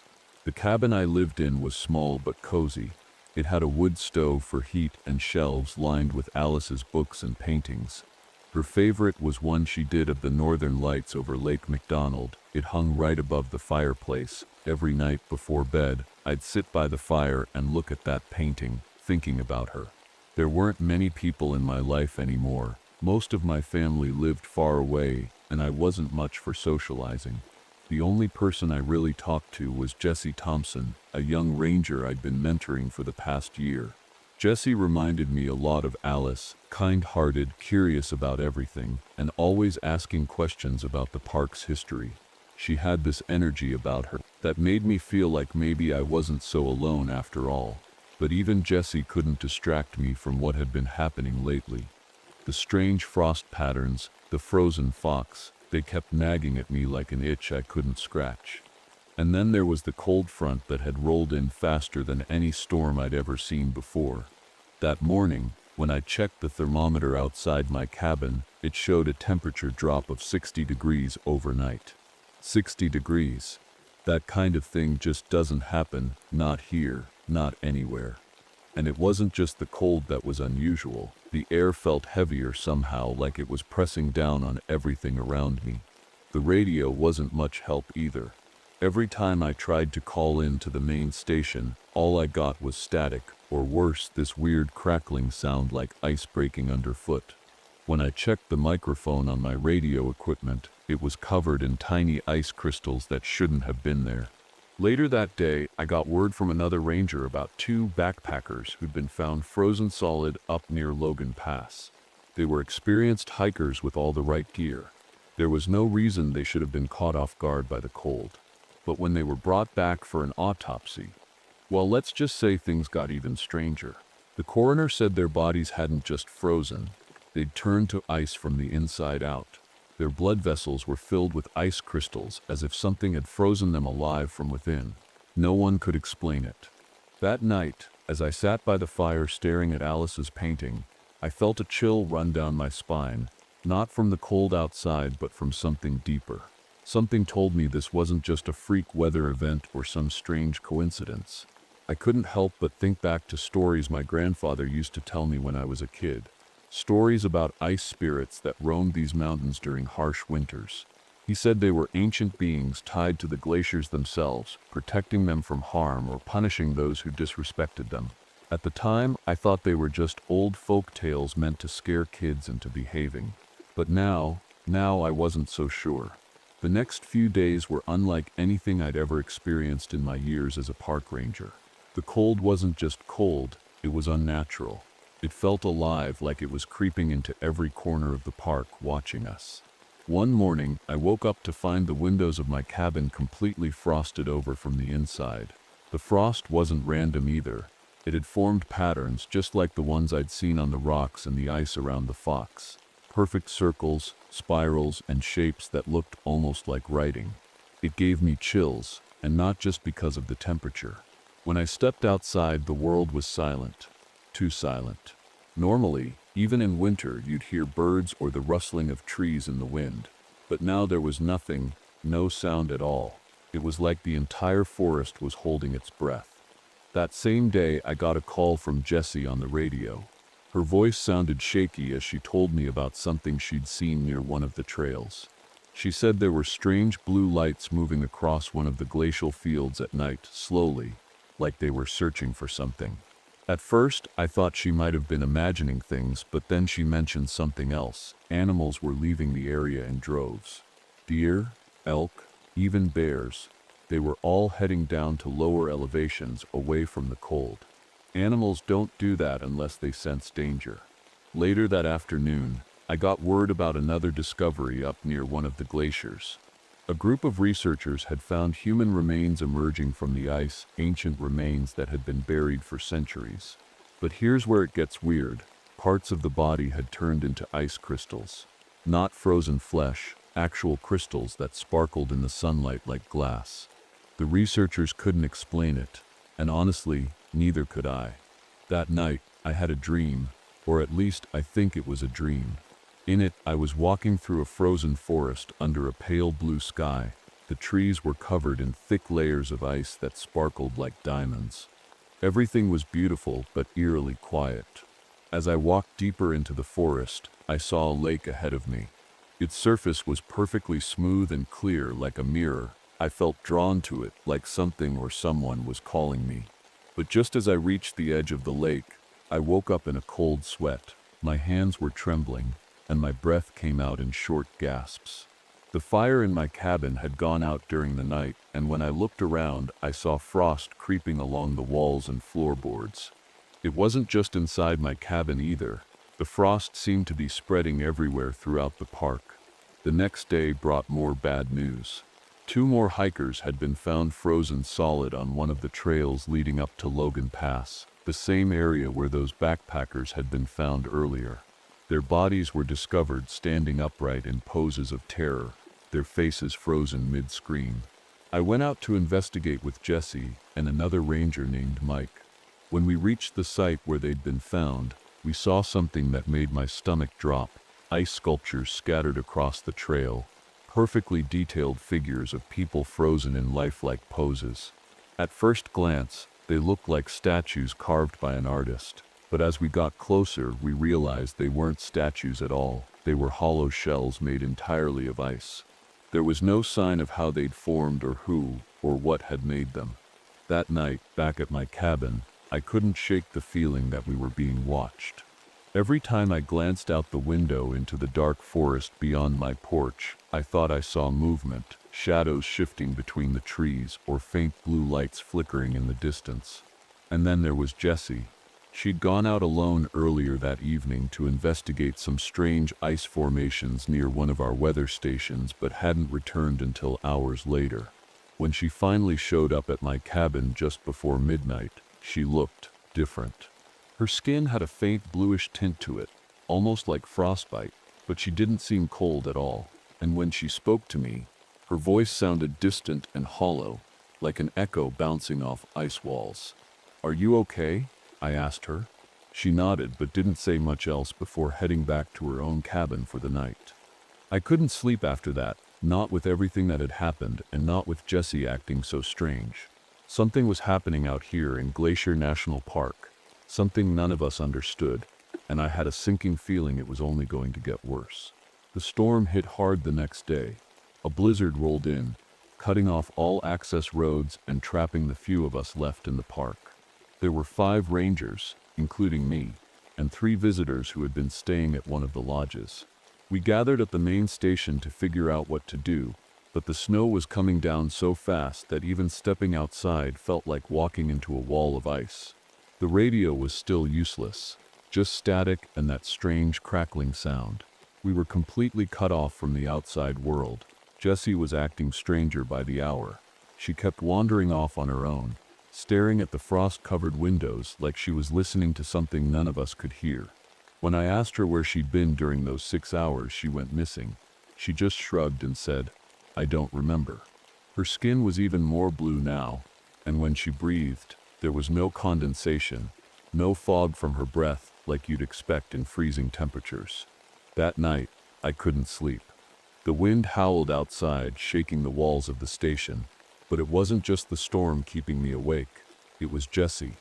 The cabin I lived in was small but cozy. It had a wood stove for heat and shelves lined with Alice's books and paintings. Her favorite was one she did of the northern lights over Lake McDonald. It hung right above the fireplace. Every night before bed, I'd sit by the fire and look at that painting, thinking about her. There weren't many people in my life anymore. Most of my family lived far away, and I wasn't much for socializing. The only person I really talked to was Jesse Thompson, a young ranger I'd been mentoring for the past year. Jesse reminded me a lot of Alice, kind-hearted, curious about everything, and always asking questions about the park's history. She had this energy about her that made me feel like maybe I wasn't so alone after all. But even Jesse couldn't distract me from what had been happening lately. The strange frost patterns, the frozen fox, they kept nagging at me like an itch I couldn't scratch. And then there was the cold front that had rolled in faster than any storm I'd ever seen before. That morning, when I checked the thermometer outside my cabin, it showed a temperature drop of 60 degrees overnight. 60 degrees. That kind of thing just doesn't happen, not here, not anywhere. And it wasn't just the cold that was unusual. The air felt heavier somehow, like it was pressing down on everything around me. The radio wasn't much help either. Every time I tried to call in to the main station, all I got was static, or worse, this weird crackling sound like ice breaking underfoot. When I checked the microphone on my radio equipment, it was covered in tiny ice crystals that shouldn't have been there. Later that day, I got word from another ranger about two backpackers who'd been found frozen solid up near Logan Pass. They were experienced hikers with all the right gear. There was no reason they should have been caught off guard by the cold. But when they were brought back for an autopsy, well, let's just say things got even stranger. The coroner said their bodies hadn't just frozen, they'd turned to ice from the inside out. Their blood vessels were filled with ice crystals, as if something had frozen them alive from within. No one could explain it. That night, as I sat by the fire staring at Alice's painting, I felt a chill run down my spine, not from the cold outside, but from something deeper. Something told me this wasn't just a freak weather event or some strange coincidence. I couldn't help but think back to stories my grandfather used to tell me when I was a kid. Stories about ice spirits that roamed these mountains during harsh winters. He said they were ancient beings tied to the glaciers themselves, protecting them from harm or punishing those who disrespected them. At the time, I thought they were just old folk tales meant to scare kids into behaving. But now I wasn't so sure. The next few days were unlike anything I'd ever experienced in my years as a park ranger. The cold wasn't just cold, it was unnatural. It felt alive, like it was creeping into every corner of the park, watching us. One morning, I woke up to find the windows of my cabin completely frosted over from the inside. The frost wasn't random either. It had formed patterns just like the ones I'd seen on the rocks and the ice around the Fox. Perfect circles, spirals, and shapes that looked almost like writing. It gave me chills, and not just because of the temperature. When I stepped outside, the world was silent. Too silent. Normally, even in winter, you'd hear birds or the rustling of trees in the wind. But now there was nothing, no sound at all. It was like the entire forest was holding its breath. That same day, I got a call from Jessie on the radio. Her voice sounded shaky as she told me about something she'd seen near one of the trails. She said there were strange blue lights moving across one of the glacial fields at night, slowly, like they were searching for something. At first, I thought she might have been imagining things, but then she mentioned something else. Animals were leaving the area in droves. Deer, elk, even bears. They were all heading down to lower elevations, away from the cold. Animals don't do that unless they sense danger. Later that afternoon, I got word about another discovery up near one of the glaciers. A group of researchers had found human remains emerging from the ice, ancient remains that had been buried for centuries. But here's where it gets weird. Parts of the body had turned into ice crystals. Not frozen flesh, actual crystals that sparkled in the sunlight like glass. The researchers couldn't explain it, and honestly, neither could I. That night, I had a dream, or at least I think it was a dream. In it, I was walking through a frozen forest under a pale blue sky. The trees were covered in thick layers of ice that sparkled like diamonds. Everything was beautiful but eerily quiet. As I walked deeper into the forest, I saw a lake ahead of me. Its surface was perfectly smooth and clear like a mirror. I felt drawn to it like something or someone was calling me. But just as I reached the edge of the lake, I woke up in a cold sweat. My hands were trembling, and my breath came out in short gasps. The fire in my cabin had gone out during the night, and when I looked around, I saw frost creeping along the walls and floorboards. It wasn't just inside my cabin either. The frost seemed to be spreading everywhere throughout the park. The next day brought more bad news. 2 more hikers had been found frozen solid on one of the trails leading up to Logan Pass, the same area where those backpackers had been found earlier. Their bodies were discovered standing upright in poses of terror, their faces frozen mid-scream. I went out to investigate with Jesse and another ranger named Mike. When we reached the site where they'd been found, we saw something that made my stomach drop. Ice sculptures scattered across the trail, perfectly detailed figures of people frozen in lifelike poses. At first glance, they looked like statues carved by an artist. But as we got closer, we realized they weren't statues at all. They were hollow shells made entirely of ice. There was no sign of how they'd formed or who or what had made them. That night, back at my cabin, I couldn't shake the feeling that we were being watched. Every time I glanced out the window into the dark forest beyond my porch, I thought I saw movement, shadows shifting between the trees or faint blue lights flickering in the distance. And then there was Jessie. She'd gone out alone earlier that evening to investigate some strange ice formations near one of our weather stations but hadn't returned until hours later. When she finally showed up at my cabin just before midnight, she looked different. Her skin had a faint bluish tint to it, almost like frostbite, but she didn't seem cold at all. And when she spoke to me, her voice sounded distant and hollow, like an echo bouncing off ice walls. "Are you okay?" I asked her. She nodded but didn't say much else before heading back to her own cabin for the night. I couldn't sleep after that, not with everything that had happened and not with Jessie acting so strange. Something was happening out here in Glacier National Park, something none of us understood, and I had a sinking feeling it was only going to get worse. The storm hit hard the next day. A blizzard rolled in, cutting off all access roads and trapping the few of us left in the park. There were 5 rangers, including me, and 3 visitors who had been staying at one of the lodges. We gathered at the main station to figure out what to do, but the snow was coming down so fast that even stepping outside felt like walking into a wall of ice. The radio was still useless, just static and that strange crackling sound. We were completely cut off from the outside world. Jessie was acting stranger by the hour. She kept wandering off on her own, staring at the frost-covered windows like she was listening to something none of us could hear. When I asked her where she'd been during those 6 hours she went missing, she just shrugged and said, "I don't remember." Her skin was even more blue now, and when she breathed, there was no condensation, no fog from her breath like you'd expect in freezing temperatures. That night, I couldn't sleep. The wind howled outside, shaking the walls of the station. But it wasn't just the storm keeping me awake. It was Jessie.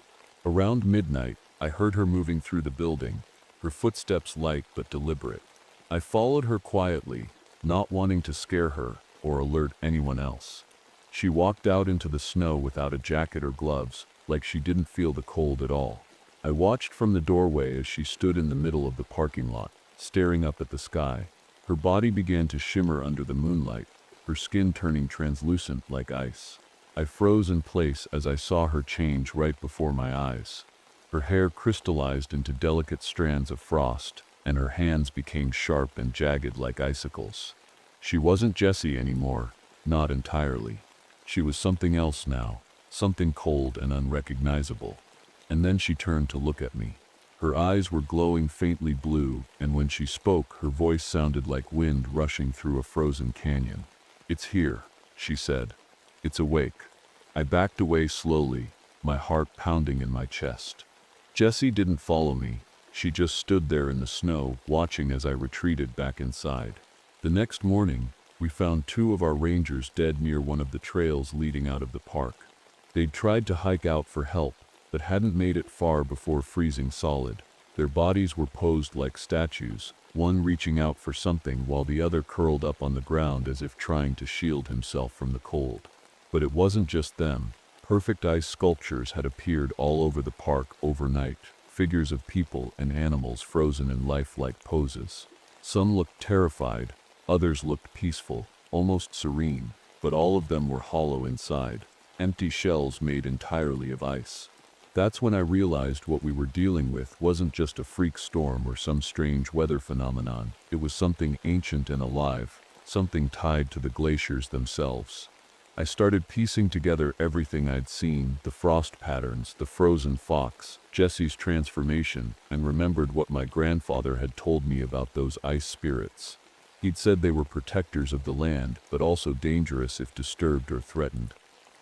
Around midnight, I heard her moving through the building, her footsteps light but deliberate. I followed her quietly, not wanting to scare her or alert anyone else. She walked out into the snow without a jacket or gloves, like she didn't feel the cold at all. I watched from the doorway as she stood in the middle of the parking lot, staring up at the sky. Her body began to shimmer under the moonlight, her skin turning translucent like ice. I froze in place as I saw her change right before my eyes. Her hair crystallized into delicate strands of frost, and her hands became sharp and jagged like icicles. She wasn't Jessie anymore, not entirely. She was something else now, something cold and unrecognizable. And then she turned to look at me. Her eyes were glowing faintly blue, and when she spoke, her voice sounded like wind rushing through a frozen canyon. "It's here," she said. "It's awake." I backed away slowly, my heart pounding in my chest. Jessie didn't follow me. She just stood there in the snow, watching as I retreated back inside. The next morning, we found two of our rangers dead near one of the trails leading out of the park. They'd tried to hike out for help, but hadn't made it far before freezing solid. Their bodies were posed like statues, one reaching out for something while the other curled up on the ground as if trying to shield himself from the cold. But it wasn't just them. Perfect ice sculptures had appeared all over the park overnight, figures of people and animals frozen in lifelike poses. Some looked terrified, others looked peaceful, almost serene, but all of them were hollow inside, empty shells made entirely of ice. That's when I realized what we were dealing with wasn't just a freak storm or some strange weather phenomenon. It was something ancient and alive, something tied to the glaciers themselves. I started piecing together everything I'd seen, the frost patterns, the frozen fox, Jessie's transformation, and remembered what my grandfather had told me about those ice spirits. He'd said they were protectors of the land, but also dangerous if disturbed or threatened.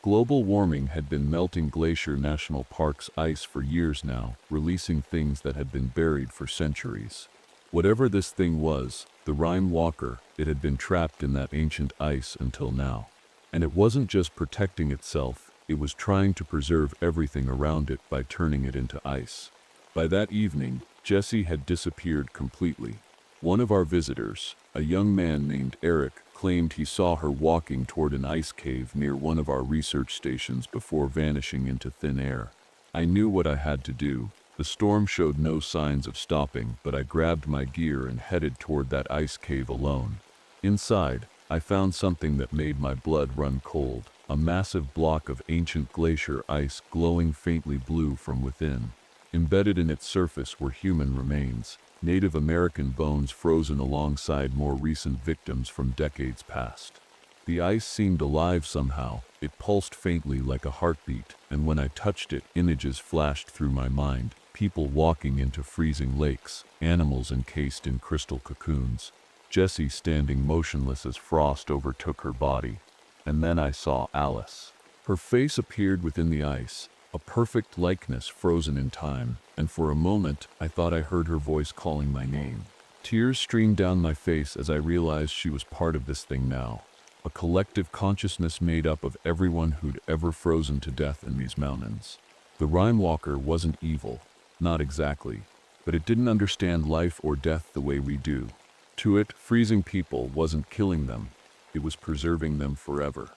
Global warming had been melting Glacier National Park's ice for years now, releasing things that had been buried for centuries. Whatever this thing was, the Rime Walker, it had been trapped in that ancient ice until now. And it wasn't just protecting itself, it was trying to preserve everything around it by turning it into ice. By that evening, Jessie had disappeared completely. One of our visitors, a young man named Eric, claimed he saw her walking toward an ice cave near one of our research stations before vanishing into thin air. I knew what I had to do. The storm showed no signs of stopping, but I grabbed my gear and headed toward that ice cave alone. Inside, I found something that made my blood run cold, a massive block of ancient glacier ice glowing faintly blue from within. Embedded in its surface were human remains, Native American bones frozen alongside more recent victims from decades past. The ice seemed alive somehow. It pulsed faintly like a heartbeat, and when I touched it, images flashed through my mind. People walking into freezing lakes, animals encased in crystal cocoons, Jessie standing motionless as frost overtook her body. And then I saw Alice. Her face appeared within the ice, a perfect likeness frozen in time, and for a moment I thought I heard her voice calling my name. Tears streamed down my face as I realized she was part of this thing now, a collective consciousness made up of everyone who'd ever frozen to death in these mountains. The Rime Walker wasn't evil, not exactly, but it didn't understand life or death the way we do. To it, freezing people wasn't killing them, it was preserving them forever.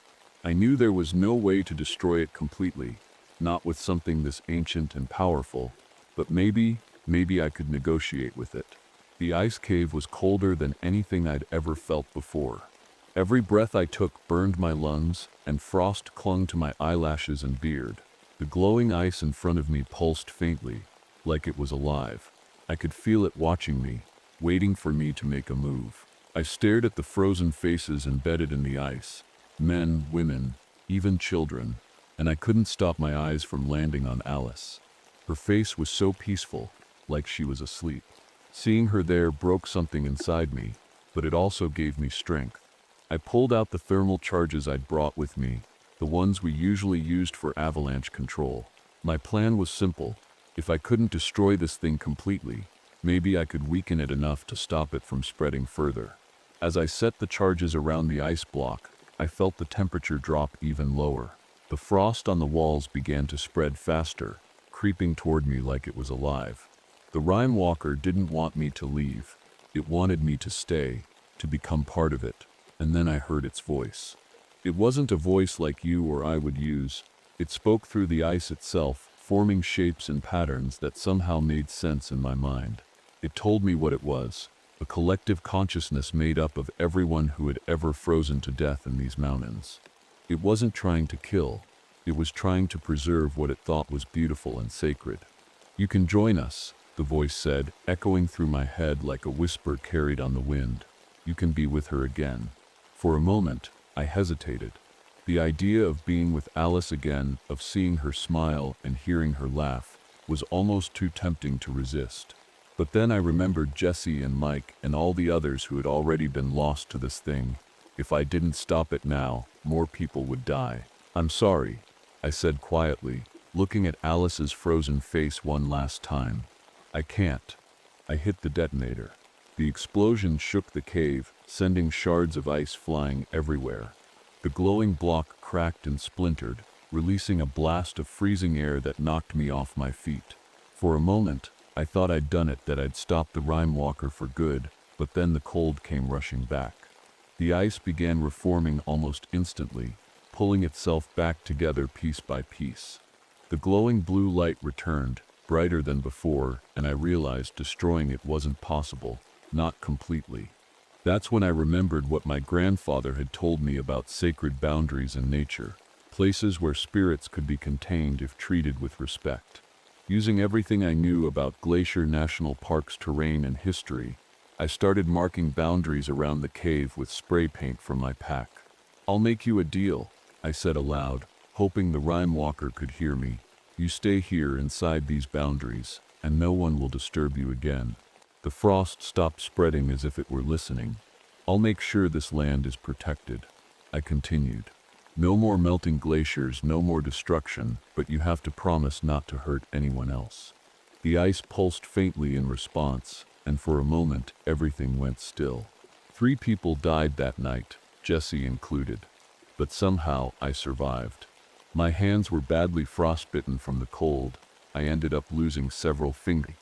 I knew there was no way to destroy it completely, not with something this ancient and powerful, but maybe I could negotiate with it. The ice cave was colder than anything I'd ever felt before. Every breath I took burned my lungs, and frost clung to my eyelashes and beard. The glowing ice in front of me pulsed faintly, like it was alive. I could feel it watching me, waiting for me to make a move. I stared at the frozen faces embedded in the ice, men, women, even children, and I couldn't stop my eyes from landing on Alice. Her face was so peaceful, like she was asleep. Seeing her there broke something inside me, but it also gave me strength. I pulled out the thermal charges I'd brought with me, the ones we usually used for avalanche control. My plan was simple. If I couldn't destroy this thing completely, maybe I could weaken it enough to stop it from spreading further. As I set the charges around the ice block, I felt the temperature drop even lower. The frost on the walls began to spread faster, creeping toward me like it was alive. The Rime Walker didn't want me to leave. It wanted me to stay, to become part of it. And then I heard its voice. It wasn't a voice like you or I would use. It spoke through the ice itself, forming shapes and patterns that somehow made sense in my mind. It told me what it was, a collective consciousness made up of everyone who had ever frozen to death in these mountains. It wasn't trying to kill, it was trying to preserve what it thought was beautiful and sacred. "You can join us," the voice said, echoing through my head like a whisper carried on the wind. "You can be with her again." For a moment, I hesitated. The idea of being with Alice again, of seeing her smile and hearing her laugh, was almost too tempting to resist. But then I remembered Jesse and Mike and all the others who had already been lost to this thing. If I didn't stop it now, more people would die. "I'm sorry," I said quietly, looking at Alice's frozen face one last time. "I can't." I hit the detonator. The explosion shook the cave, sending shards of ice flying everywhere. The glowing block cracked and splintered, releasing a blast of freezing air that knocked me off my feet. For a moment, I thought I'd done it, that I'd stopped the Rime Walker for good, but then the cold came rushing back. The ice began reforming almost instantly, pulling itself back together piece by piece. The glowing blue light returned, brighter than before, and I realized destroying it wasn't possible, not completely. That's when I remembered what my grandfather had told me about sacred boundaries in nature, places where spirits could be contained if treated with respect. Using everything I knew about Glacier National Park's terrain and history, I started marking boundaries around the cave with spray paint from my pack. "I'll make you a deal," I said aloud, hoping the Rime Walker could hear me. "You stay here inside these boundaries, and no one will disturb you again." The frost stopped spreading as if it were listening. "I'll make sure this land is protected," I continued. "No more melting glaciers, no more destruction, but you have to promise not to hurt anyone else." The ice pulsed faintly in response, and for a moment everything went still. 3 people died that night, Jesse included. But somehow I survived. My hands were badly frostbitten from the cold. I ended up losing several fingers.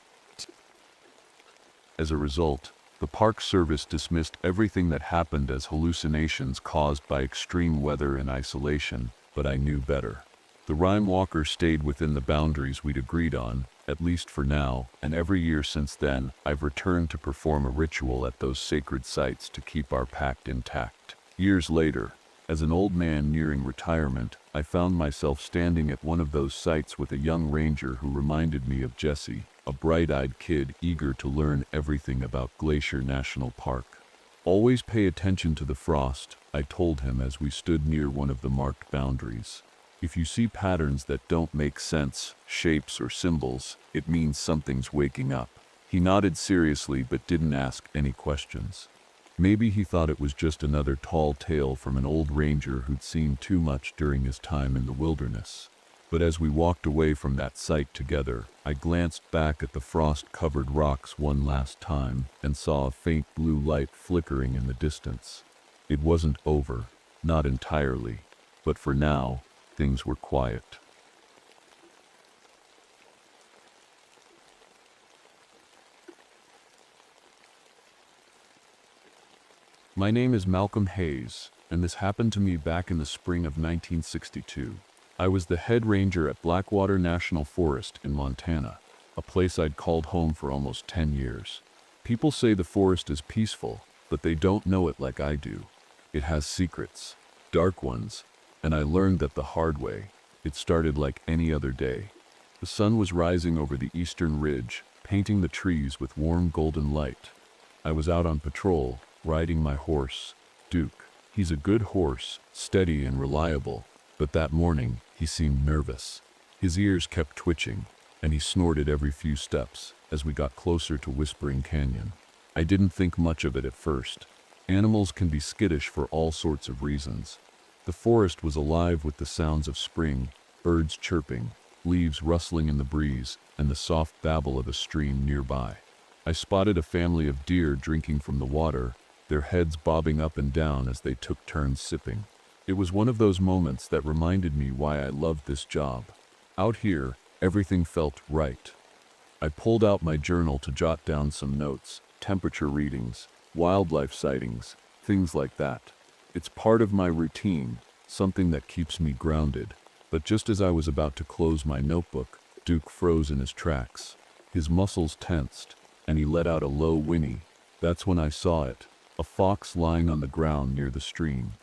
As a result, the Park Service dismissed everything that happened as hallucinations caused by extreme weather and isolation, but I knew better. The Rime Walker stayed within the boundaries we'd agreed on, at least for now, and every year since then, I've returned to perform a ritual at those sacred sites to keep our pact intact. Years later, as an old man nearing retirement, I found myself standing at one of those sites with a young ranger who reminded me of Jesse, a bright-eyed kid eager to learn everything about Glacier National Park. "Always pay attention to the frost," I told him as we stood near one of the marked boundaries. "If you see patterns that don't make sense, shapes or symbols, it means something's waking up." He nodded seriously but didn't ask any questions. Maybe he thought it was just another tall tale from an old ranger who'd seen too much during his time in the wilderness. But as we walked away from that site together, I glanced back at the frost-covered rocks one last time and saw a faint blue light flickering in the distance. It wasn't over, not entirely, but for now, things were quiet. My name is Malcolm Hayes, and this happened to me back in the spring of 1962. I was the head ranger at Blackwater National Forest in Montana, a place I'd called home for almost 10 years. People say the forest is peaceful, but they don't know it like I do. It has secrets, dark ones, and I learned that the hard way. It started like any other day. The sun was rising over the eastern ridge, painting the trees with warm golden light. I was out on patrol, riding my horse, Duke. He's a good horse, steady and reliable, but that morning he seemed nervous. His ears kept twitching, and he snorted every few steps as we got closer to Whispering Canyon. I didn't think much of it at first. Animals can be skittish for all sorts of reasons. The forest was alive with the sounds of spring, birds chirping, leaves rustling in the breeze, and the soft babble of a stream nearby. I spotted a family of deer drinking from the water, their heads bobbing up and down as they took turns sipping. It was one of those moments that reminded me why I loved this job. Out here, everything felt right. I pulled out my journal to jot down some notes, temperature readings, wildlife sightings, things like that. It's part of my routine, something that keeps me grounded. But just as I was about to close my notebook, Duke froze in his tracks. His muscles tensed, and he let out a low whinny. That's when I saw it, a fox lying on the ground near the stream.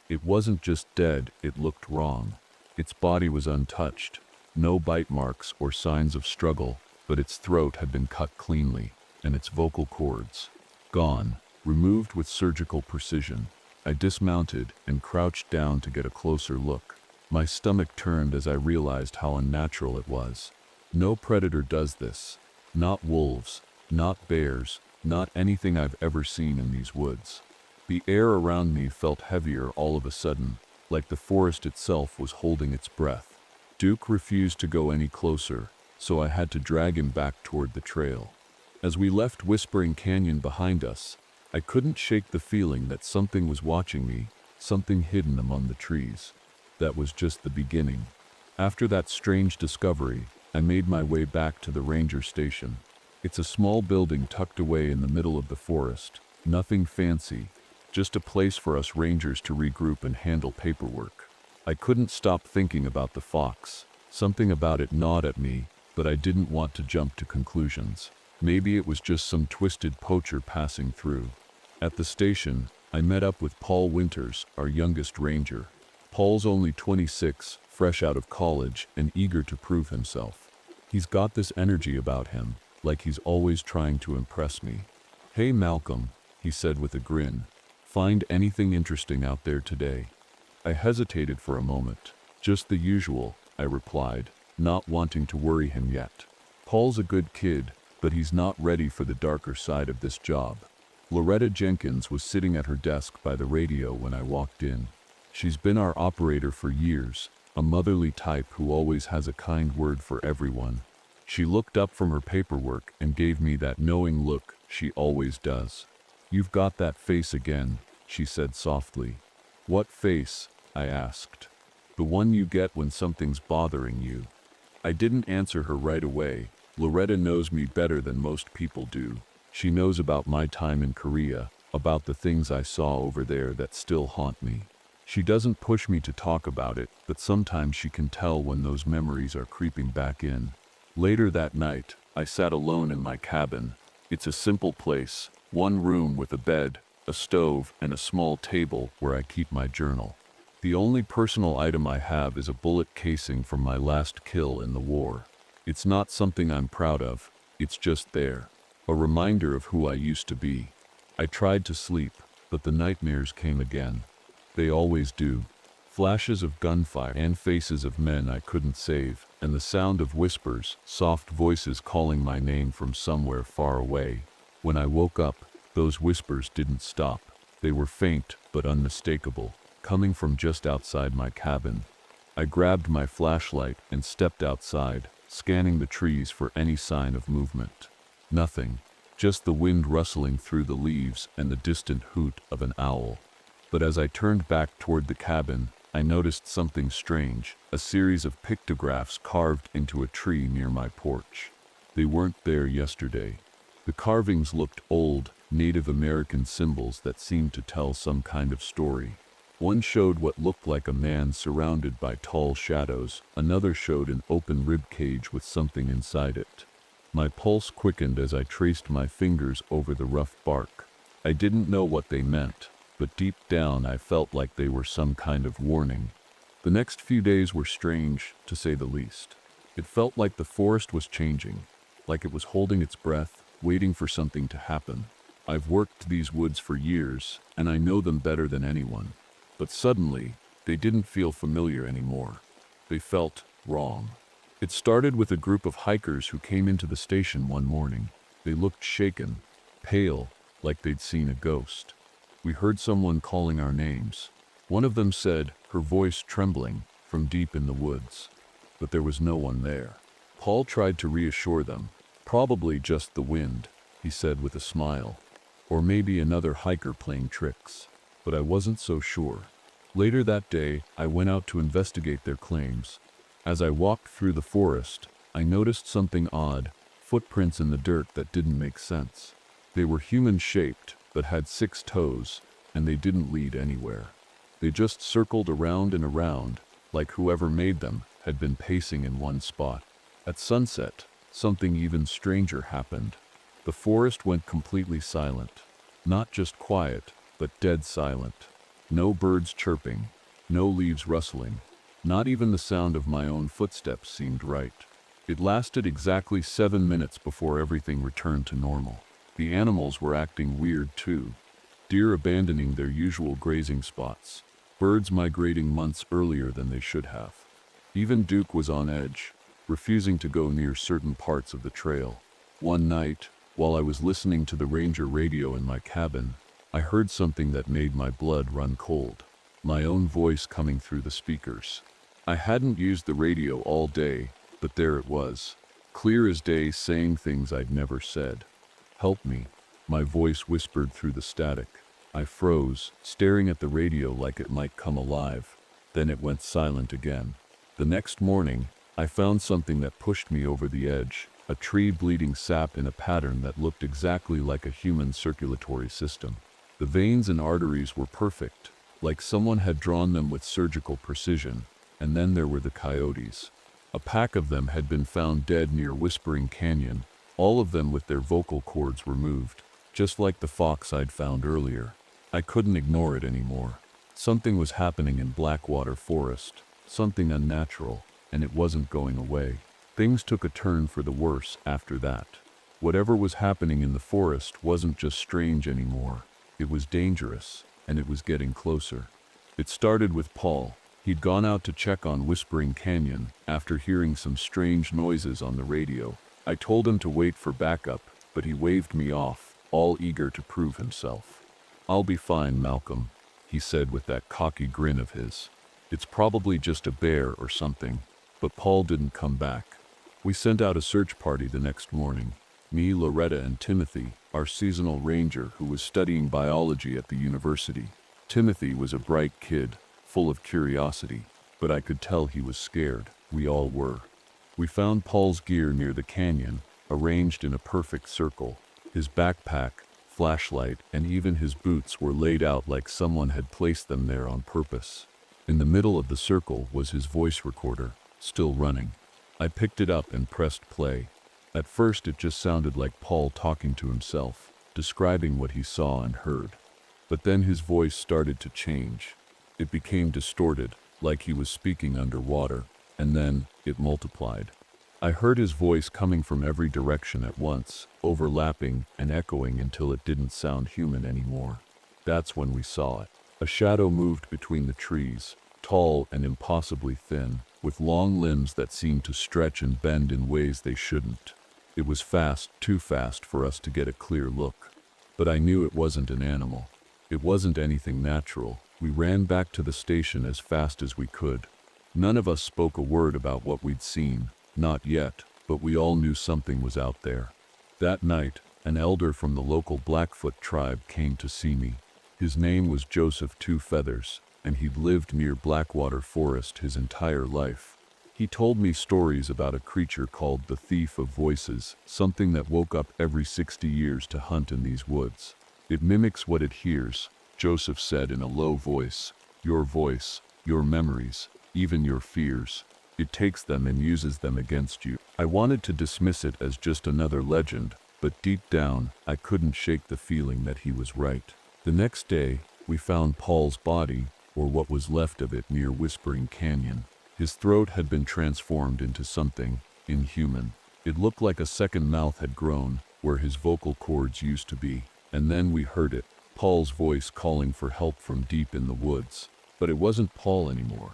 It wasn't just dead, it looked wrong. Its body was untouched, no bite marks or signs of struggle, but its throat had been cut cleanly, and its vocal cords gone, removed with surgical precision. I dismounted and crouched down to get a closer look. My stomach turned as I realized how unnatural it was. No predator does this. Not wolves, not bears, not anything I've ever seen in these woods. The air around me felt heavier all of a sudden, like the forest itself was holding its breath. Duke refused to go any closer, so I had to drag him back toward the trail. As we left Whispering Canyon behind us, I couldn't shake the feeling that something was watching me, something hidden among the trees. That was just the beginning. After that strange discovery, I made my way back to the ranger station. It's a small building tucked away in the middle of the forest. Nothing fancy, just a place for us rangers to regroup and handle paperwork. I couldn't stop thinking about the fox. Something about it gnawed at me, but I didn't want to jump to conclusions. Maybe it was just some twisted poacher passing through. At the station, I met up with Paul Winters, our youngest ranger. Paul's only 26, fresh out of college and eager to prove himself. He's got this energy about him, like he's always trying to impress me. "Hey Malcolm," he said with a grin. "Find anything interesting out there today?" I hesitated for a moment. "Just the usual," I replied, not wanting to worry him yet. Paul's a good kid, but he's not ready for the darker side of this job. Loretta Jenkins was sitting at her desk by the radio when I walked in. She's been our operator for years, a motherly type who always has a kind word for everyone. She looked up from her paperwork and gave me that knowing look she always does. "You've got that face again," she said softly. "What face?" I asked. "The one you get when something's bothering you." I didn't answer her right away. Loretta knows me better than most people do. She knows about my time in Korea, about the things I saw over there that still haunt me. She doesn't push me to talk about it, but sometimes she can tell when those memories are creeping back in. Later that night, I sat alone in my cabin. It's a simple place, one room with a bed, a stove, and a small table where I keep my journal. The only personal item I have is a bullet casing from my last kill in the war. It's not something I'm proud of, it's just there. A reminder of who I used to be. I tried to sleep, but the nightmares came again. They always do. Flashes of gunfire and faces of men I couldn't save, and the sound of whispers, soft voices calling my name from somewhere far away. When I woke up, those whispers didn't stop. They were faint but unmistakable, coming from just outside my cabin. I grabbed my flashlight and stepped outside, scanning the trees for any sign of movement. Nothing, just the wind rustling through the leaves and the distant hoot of an owl. But as I turned back toward the cabin, I noticed something strange, a series of pictographs carved into a tree near my porch. They weren't there yesterday. The carvings looked old, Native American symbols that seemed to tell some kind of story. One showed what looked like a man surrounded by tall shadows, another showed an open rib cage with something inside it. My pulse quickened as I traced my fingers over the rough bark. I didn't know what they meant, but deep down I felt like they were some kind of warning. The next few days were strange, to say the least. It felt like the forest was changing, like it was holding its breath, waiting for something to happen. I've worked these woods for years, and I know them better than anyone. But suddenly, they didn't feel familiar anymore. They felt wrong. It started with a group of hikers who came into the station one morning. They looked shaken, pale, like they'd seen a ghost. We heard someone calling our names. One of them said, her voice trembling, from deep in the woods. But there was no one there. Paul tried to reassure them. "Probably just the wind," he said with a smile. "Or maybe another hiker playing tricks." But I wasn't so sure. Later that day, I went out to investigate their claims. As I walked through the forest, I noticed something odd, footprints in the dirt that didn't make sense. They were human-shaped, but had 6 toes, and they didn't lead anywhere. They just circled around and around, like whoever made them had been pacing in one spot. At sunset, something even stranger happened. The forest went completely silent. Not just quiet, but dead silent. No birds chirping, no leaves rustling. Not even the sound of my own footsteps seemed right. It lasted exactly 7 minutes before everything returned to normal. The animals were acting weird too. Deer abandoning their usual grazing spots. Birds migrating months earlier than they should have. Even Duke was on edge, refusing to go near certain parts of the trail. One night, while I was listening to the ranger radio in my cabin, I heard something that made my blood run cold. My own voice coming through the speakers. I hadn't used the radio all day, but there it was, clear as day, saying things I'd never said. "Help me," my voice whispered through the static. I froze, staring at the radio like it might come alive. Then it went silent again. The next morning, I found something that pushed me over the edge, a tree bleeding sap in a pattern that looked exactly like a human circulatory system. The veins and arteries were perfect, like someone had drawn them with surgical precision. And then there were the coyotes. A pack of them had been found dead near Whispering Canyon, all of them with their vocal cords removed, just like the fox I'd found earlier. I couldn't ignore it anymore. Something was happening in Blackwater Forest, something unnatural, and it wasn't going away. Things took a turn for the worse after that. Whatever was happening in the forest wasn't just strange anymore. It was dangerous, and it was getting closer. It started with Paul. He'd gone out to check on Whispering Canyon after hearing some strange noises on the radio. I told him to wait for backup, but he waved me off, all eager to prove himself. "I'll be fine, Malcolm," he said with that cocky grin of his. "It's probably just a bear or something." But Paul didn't come back. We sent out a search party the next morning. Me, Loretta, and Timothy, our seasonal ranger who was studying biology at the university. Timothy was a bright kid, full of curiosity, but I could tell he was scared. We all were. We found Paul's gear near the canyon, arranged in a perfect circle. His backpack, flashlight, and even his boots were laid out like someone had placed them there on purpose. In the middle of the circle was his voice recorder, still running. I picked it up and pressed play. At first it just sounded like Paul talking to himself, describing what he saw and heard. But then his voice started to change. It became distorted, like he was speaking underwater, and then it multiplied. I heard his voice coming from every direction at once, overlapping and echoing until it didn't sound human anymore. That's when we saw it. A shadow moved between the trees, tall and impossibly thin, with long limbs that seemed to stretch and bend in ways they shouldn't. It was fast, too fast for us to get a clear look. But I knew it wasn't an animal. It wasn't anything natural. We ran back to the station as fast as we could. None of us spoke a word about what we'd seen, not yet, but we all knew something was out there. That night, an elder from the local Blackfoot tribe came to see me. His name was Joseph Two Feathers, and he'd lived near Blackwater Forest his entire life. He told me stories about a creature called the Thief of Voices, something that woke up every 60 years to hunt in these woods. "It mimics what it hears," Joseph said in a low voice. Voice, your memories, even your fears. It takes them and uses them against you." I wanted to dismiss it as just another legend, but deep down, I couldn't shake the feeling that he was right. The next day, we found Paul's body, or what was left of it, near Whispering Canyon. His throat had been transformed into something inhuman. It looked like a second mouth had grown, where his vocal cords used to be. And then we heard it, Paul's voice calling for help from deep in the woods. But it wasn't Paul anymore.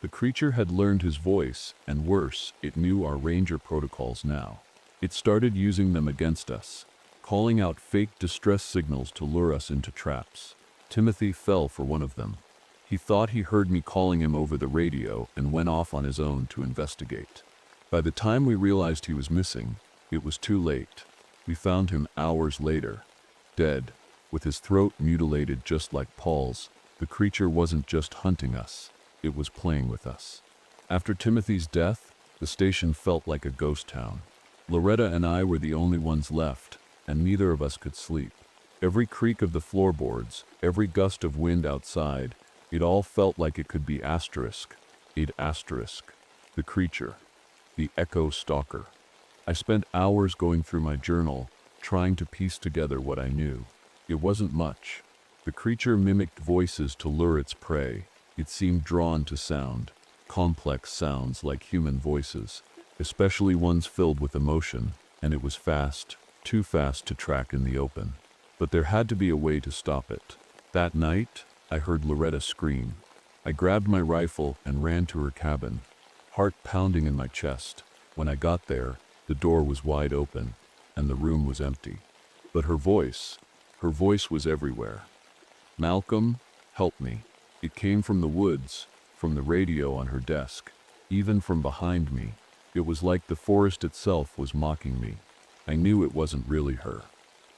The creature had learned his voice, and worse, it knew our ranger protocols now. It started using them against us, calling out fake distress signals to lure us into traps. Timothy fell for one of them. He thought he heard me calling him over the radio and went off on his own to investigate. By the time we realized he was missing, it was too late. We found him hours later, dead, with his throat mutilated just like Paul's. The creature wasn't just hunting us, it was playing with us. After Timothy's death, the station felt like a ghost town. Loretta and I were the only ones left, and neither of us could sleep. Every creak of the floorboards, every gust of wind outside, it all felt like it could be the creature, the Echo Stalker. I spent hours going through my journal, trying to piece together what I knew. It wasn't much. The creature mimicked voices to lure its prey. It seemed drawn to sound, complex sounds like human voices, especially ones filled with emotion, and it was fast, too fast to track in the open. but there had to be a way to stop it. That night, I heard Loretta scream. I grabbed my rifle and ran to her cabin, heart pounding in my chest. When I got there, the door was wide open, and the room was empty. But her voice was everywhere. "Malcolm, help me." It came from the woods, from the radio on her desk, even from behind me. It was like the forest itself was mocking me. I knew it wasn't really her.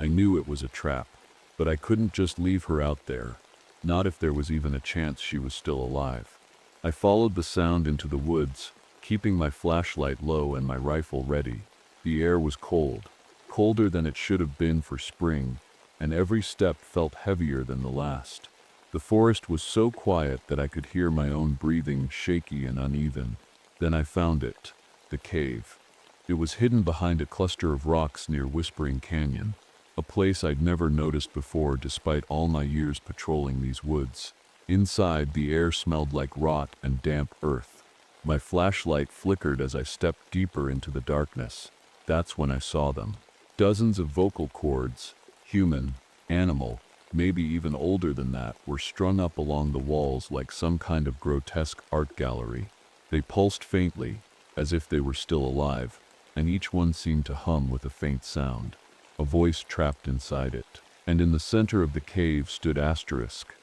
I knew it was a trap, but I couldn't just leave her out there, not if there was even a chance she was still alive. I followed the sound into the woods, keeping my flashlight low and my rifle ready. The air was cold, colder than it should have been for spring, and every step felt heavier than the last. The forest was so quiet that I could hear my own breathing, shaky and uneven. Then I found it, the cave. It was hidden behind a cluster of rocks near Whispering Canyon, a place I'd never noticed before despite all my years patrolling these woods. Inside, the air smelled like rot and damp earth. My flashlight flickered as I stepped deeper into the darkness. That's when I saw them. Dozens of vocal cords, human, animal, maybe even older than that, were strung up along the walls like some kind of grotesque art gallery. They pulsed faintly, as if they were still alive, and each one seemed to hum with a faint sound. A voice trapped inside it. And in the center of the cave stood Asterisk.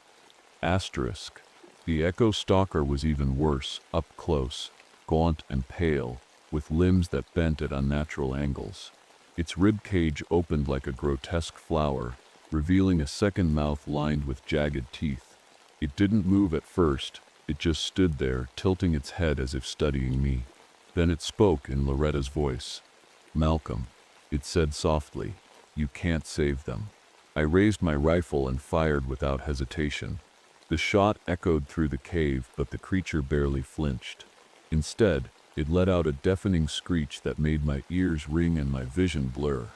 Asterisk. The Echo Stalker was even worse, up close, gaunt and pale, with limbs that bent at unnatural angles. Its rib cage opened like a grotesque flower, revealing a second mouth lined with jagged teeth. It didn't move at first, it just stood there, tilting its head as if studying me. Then it spoke in Loretta's voice. "Malcolm," it said softly, "you can't save them." I raised my rifle and fired without hesitation. The shot echoed through the cave, but the creature barely flinched. Instead, it let out a deafening screech that made my ears ring and my vision blur.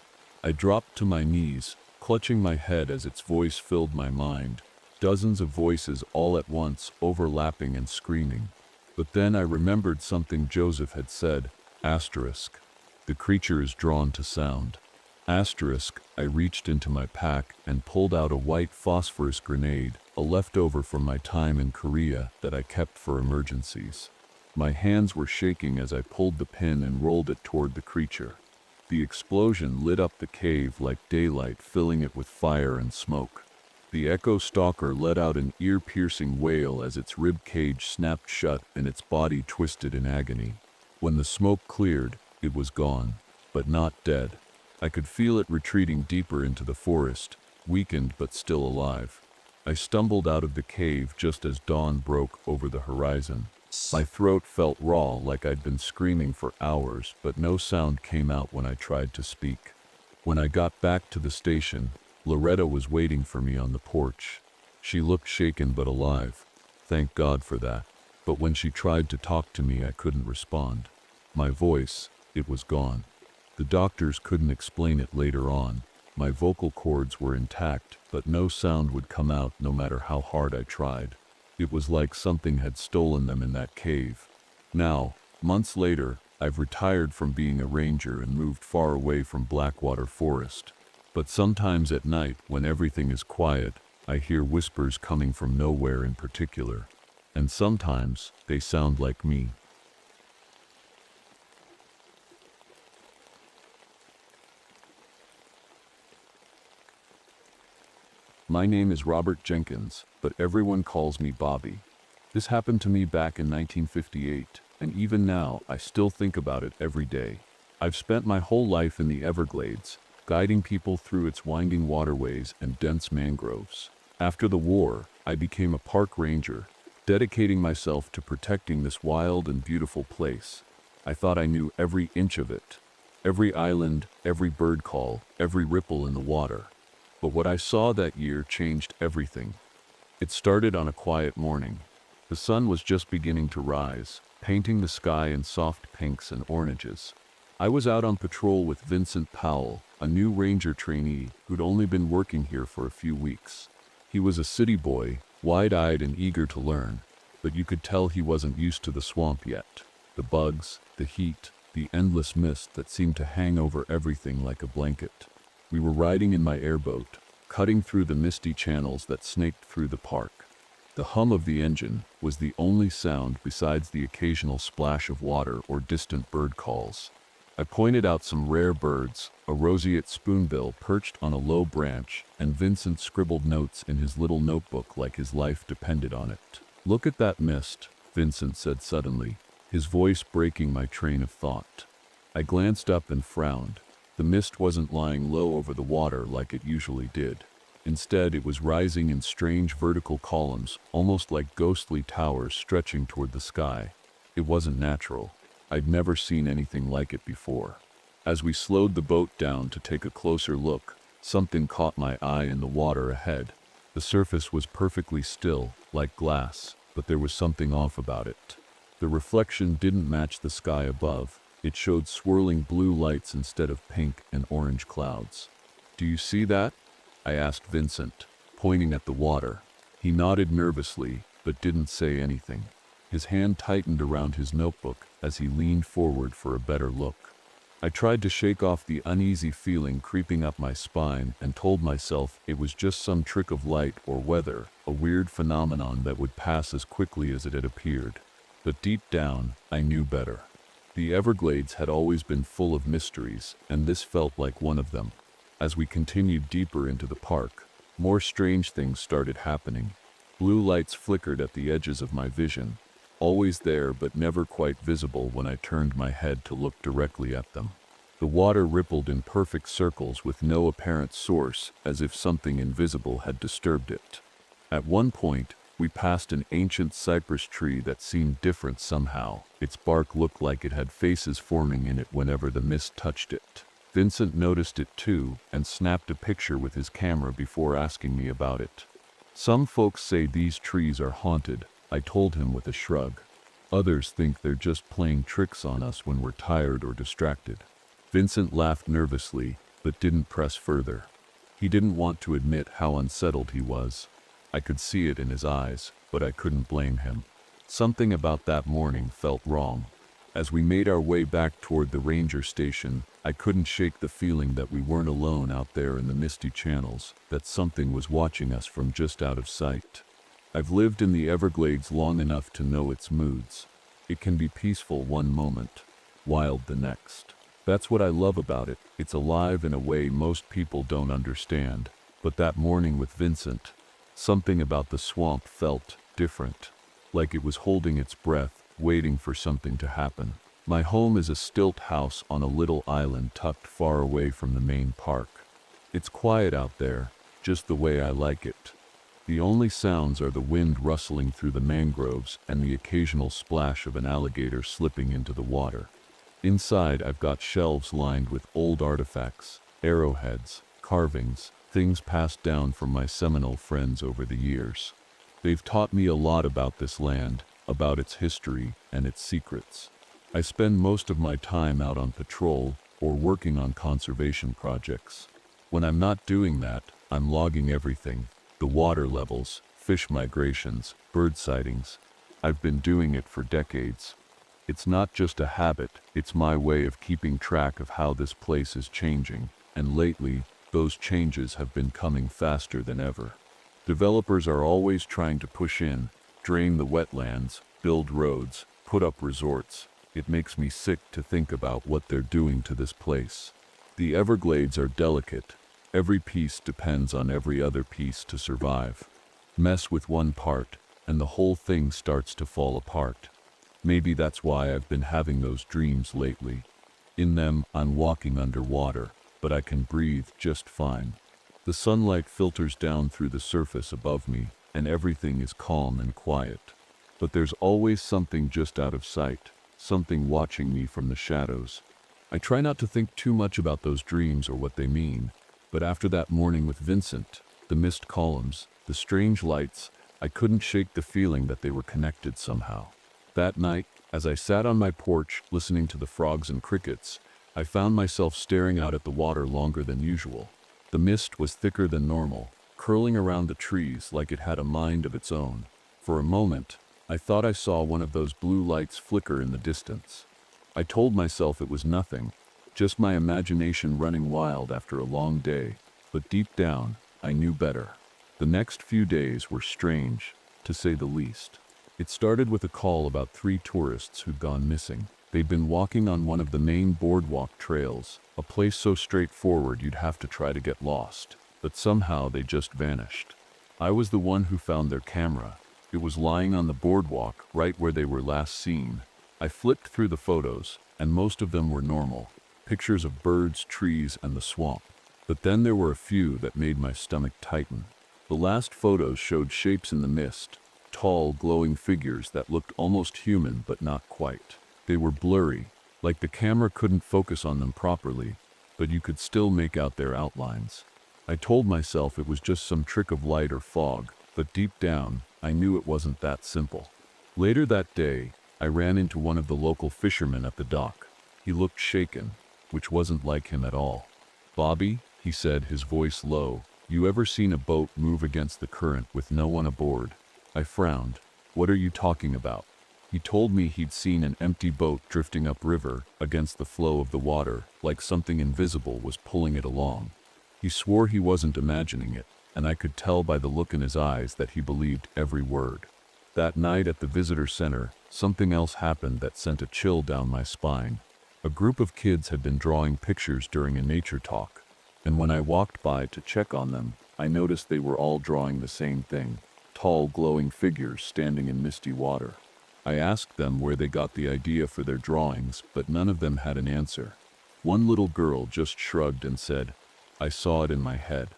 I dropped to my knees, clutching my head as its voice filled my mind. Dozens of voices all at once, overlapping and screaming. But then I remembered something Joseph had said. Asterisk. The creature is drawn to sound. Asterisk. I reached into my pack and pulled out a white phosphorus grenade, a leftover from my time in Korea that I kept for emergencies. My hands were shaking as I pulled the pin and rolled it toward the creature. The explosion lit up the cave like daylight, filling it with fire and smoke. The Echo Stalker let out an ear-piercing wail as its rib cage snapped shut and its body twisted in agony. When the smoke cleared, it was gone, but not dead. I could feel it retreating deeper into the forest, weakened but still alive. I stumbled out of the cave just as dawn broke over the horizon. My throat felt raw, like I'd been screaming for hours, but no sound came out when I tried to speak. When I got back to the station, Loretta was waiting for me on the porch. She looked shaken but alive. Thank God for that. But when she tried to talk to me, I couldn't respond. My voice, it was gone. The doctors couldn't explain it later on. My vocal cords were intact, but no sound would come out no matter how hard I tried. It was like something had stolen them in that cave. Now, months later, I've retired from being a ranger and moved far away from Blackwater Forest. But sometimes at night, when everything is quiet, I hear whispers coming from nowhere in particular. And sometimes, they sound like me. My name is Robert Jenkins, but everyone calls me Bobby. This happened to me back in 1958, and even now I still think about it every day. I've spent my whole life in the Everglades, guiding people through its winding waterways and dense mangroves. After the war, I became a park ranger, dedicating myself to protecting this wild and beautiful place. I thought I knew every inch of it, every island, every bird call, every ripple in the water. But what I saw that year changed everything. It started on a quiet morning. The sun was just beginning to rise, painting the sky in soft pinks and oranges. I was out on patrol with Vincent Powell, a new ranger trainee who'd only been working here for a few weeks. He was a city boy, wide-eyed and eager to learn, but you could tell he wasn't used to the swamp yet. The bugs, the heat, the endless mist that seemed to hang over everything like a blanket. We were riding in my airboat, cutting through the misty channels that snaked through the park. The hum of the engine was the only sound besides the occasional splash of water or distant bird calls. I pointed out some rare birds, a roseate spoonbill perched on a low branch, and Vincent scribbled notes in his little notebook like his life depended on it. "Look at that mist," Vincent said suddenly, his voice breaking my train of thought. I glanced up and frowned. The mist wasn't lying low over the water like it usually did. Instead, it was rising in strange vertical columns, almost like ghostly towers stretching toward the sky. It wasn't natural. I'd never seen anything like it before. As we slowed the boat down to take a closer look, something caught my eye in the water ahead. The surface was perfectly still, like glass, but there was something off about it. The reflection didn't match the sky above. It showed swirling blue lights instead of pink and orange clouds. "Do you see that?" I asked Vincent, pointing at the water. He nodded nervously, but didn't say anything. His hand tightened around his notebook as he leaned forward for a better look. I tried to shake off the uneasy feeling creeping up my spine and told myself it was just some trick of light or weather, a weird phenomenon that would pass as quickly as it had appeared. But deep down, I knew better. The Everglades had always been full of mysteries, and this felt like one of them. As we continued deeper into the park, more strange things started happening. Blue lights flickered at the edges of my vision, always there but never quite visible when I turned my head to look directly at them. The water rippled in perfect circles with no apparent source, as if something invisible had disturbed it. At one point, we passed an ancient cypress tree that seemed different somehow. Its bark looked like it had faces forming in it whenever the mist touched it. Vincent noticed it too and snapped a picture with his camera before asking me about it. "Some folks say these trees are haunted," I told him with a shrug. "Others think they're just playing tricks on us when we're tired or distracted." Vincent laughed nervously, but didn't press further. He didn't want to admit how unsettled he was. I could see it in his eyes, but I couldn't blame him. Something about that morning felt wrong. As we made our way back toward the ranger station, I couldn't shake the feeling that we weren't alone out there in the misty channels, that something was watching us from just out of sight. I've lived in the Everglades long enough to know its moods. It can be peaceful one moment, wild the next. That's what I love about it. It's alive in a way most people don't understand. But that morning with Vincent, something about the swamp felt different, like it was holding its breath, waiting for something to happen. My home is a stilt house on a little island tucked far away from the main park. It's quiet out there, just the way I like it. The only sounds are the wind rustling through the mangroves and the occasional splash of an alligator slipping into the water. Inside, I've got shelves lined with old artifacts, arrowheads, carvings, things passed down from my Seminole friends over the years. They've taught me a lot about this land, about its history and its secrets. I spend most of my time out on patrol or working on conservation projects. When I'm not doing that, I'm logging everything: the water levels, fish migrations, bird sightings. I've been doing it for decades. It's not just a habit, it's my way of keeping track of how this place is changing, and lately, those changes have been coming faster than ever. Developers are always trying to push in, drain the wetlands, build roads, put up resorts. It makes me sick to think about what they're doing to this place. The Everglades are delicate. Every piece depends on every other piece to survive. Mess with one part, and the whole thing starts to fall apart. Maybe that's why I've been having those dreams lately. In them, I'm walking underwater, but I can breathe just fine. The sunlight filters down through the surface above me, and everything is calm and quiet. But there's always something just out of sight, something watching me from the shadows. I try not to think too much about those dreams or what they mean, but after that morning with Vincent, the mist columns, the strange lights, I couldn't shake the feeling that they were connected somehow. That night, as I sat on my porch listening to the frogs and crickets, I found myself staring out at the water longer than usual. The mist was thicker than normal, curling around the trees like it had a mind of its own. For a moment, I thought I saw one of those blue lights flicker in the distance. I told myself it was nothing, just my imagination running wild after a long day. But deep down, I knew better. The next few days were strange, to say the least. It started with a call about 3 tourists who'd gone missing. They'd been walking on one of the main boardwalk trails, a place so straightforward you'd have to try to get lost. But somehow they just vanished. I was the one who found their camera. It was lying on the boardwalk right where they were last seen. I flipped through the photos, and most of them were normal. Pictures of birds, trees, and the swamp. But then there were a few that made my stomach tighten. The last photos showed shapes in the mist, tall, glowing figures that looked almost human but not quite. They were blurry, like the camera couldn't focus on them properly, but you could still make out their outlines. I told myself it was just some trick of light or fog, but deep down, I knew it wasn't that simple. Later that day, I ran into one of the local fishermen at the dock. He looked shaken, which wasn't like him at all. "Bobby," he said, his voice low, "you ever seen a boat move against the current with no one aboard?" I frowned. "What are you talking about?" He told me he'd seen an empty boat drifting upriver against the flow of the water, like something invisible was pulling it along. He swore he wasn't imagining it, and I could tell by the look in his eyes that he believed every word. That night at the visitor center, something else happened that sent a chill down my spine. A group of kids had been drawing pictures during a nature talk, and when I walked by to check on them, I noticed they were all drawing the same thing, tall, glowing figures standing in misty water. I asked them where they got the idea for their drawings, but none of them had an answer. One little girl just shrugged and said, "I saw it in my head."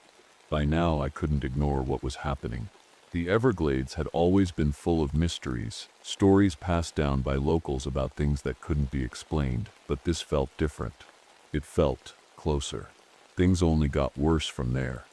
By now I couldn't ignore what was happening. The Everglades had always been full of mysteries, stories passed down by locals about things that couldn't be explained, but this felt different. It felt closer. Things only got worse from there.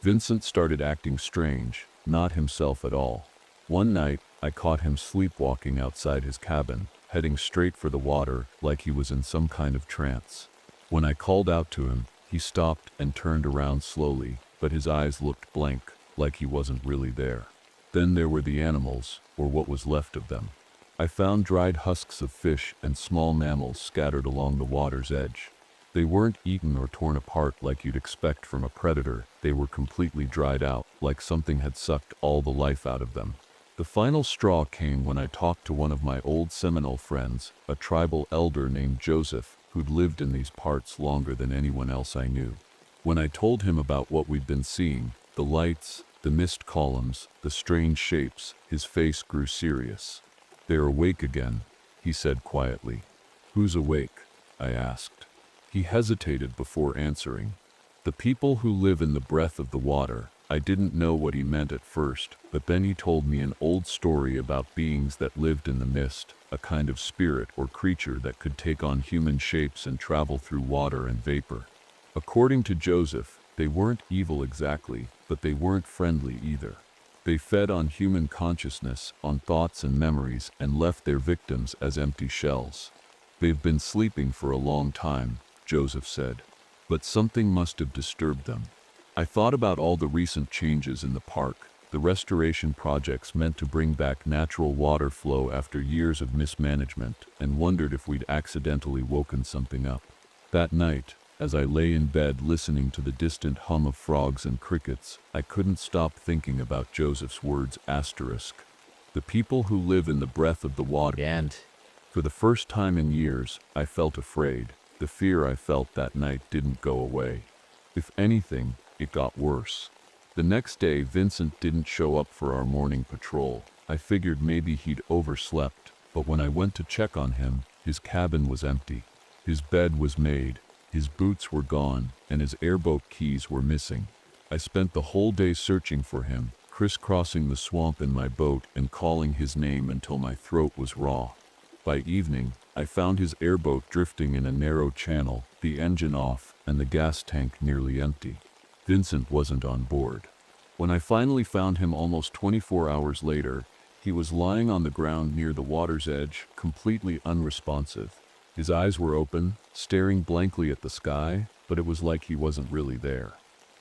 Vincent started acting strange, not himself at all. One night, I caught him sleepwalking outside his cabin, heading straight for the water like he was in some kind of trance. When I called out to him, he stopped and turned around slowly, but his eyes looked blank, like he wasn't really there. Then there were the animals, or what was left of them. I found dried husks of fish and small mammals scattered along the water's edge. They weren't eaten or torn apart like you'd expect from a predator. They were completely dried out, like something had sucked all the life out of them. The final straw came when I talked to one of my old Seminole friends, a tribal elder named Joseph, who'd lived in these parts longer than anyone else I knew. When I told him about what we'd been seeing, the lights, the mist columns, the strange shapes, his face grew serious. "They're awake again," he said quietly. "Who's awake?" I asked. He hesitated before answering. "The people who live in the breath of the water." I didn't know what he meant at first, but then he told me an old story about beings that lived in the mist, a kind of spirit or creature that could take on human shapes and travel through water and vapor. According to Joseph, they weren't evil exactly, but they weren't friendly either. They fed on human consciousness, on thoughts and memories, and left their victims as empty shells. "They've been sleeping for a long time," Joseph said, "but something must have disturbed them." I thought about all the recent changes in the park, the restoration projects meant to bring back natural water flow after years of mismanagement, and wondered if we'd accidentally woken something up. That night, as I lay in bed listening to the distant hum of frogs and crickets, I couldn't stop thinking about Joseph's words asterisk. The people who live in the breath of the water. And for the first time in years, I felt afraid. The fear I felt that night didn't go away. If anything, it got worse. The next day, Vincent didn't show up for our morning patrol. I figured maybe he'd overslept, but when I went to check on him, his cabin was empty. His bed was made, his boots were gone, and his airboat keys were missing. I spent the whole day searching for him, crisscrossing the swamp in my boat and calling his name until my throat was raw. By evening, I found his airboat drifting in a narrow channel, the engine off, and the gas tank nearly empty. Vincent wasn't on board. When I finally found him almost 24 hours later, he was lying on the ground near the water's edge, completely unresponsive. His eyes were open, staring blankly at the sky, but it was like he wasn't really there.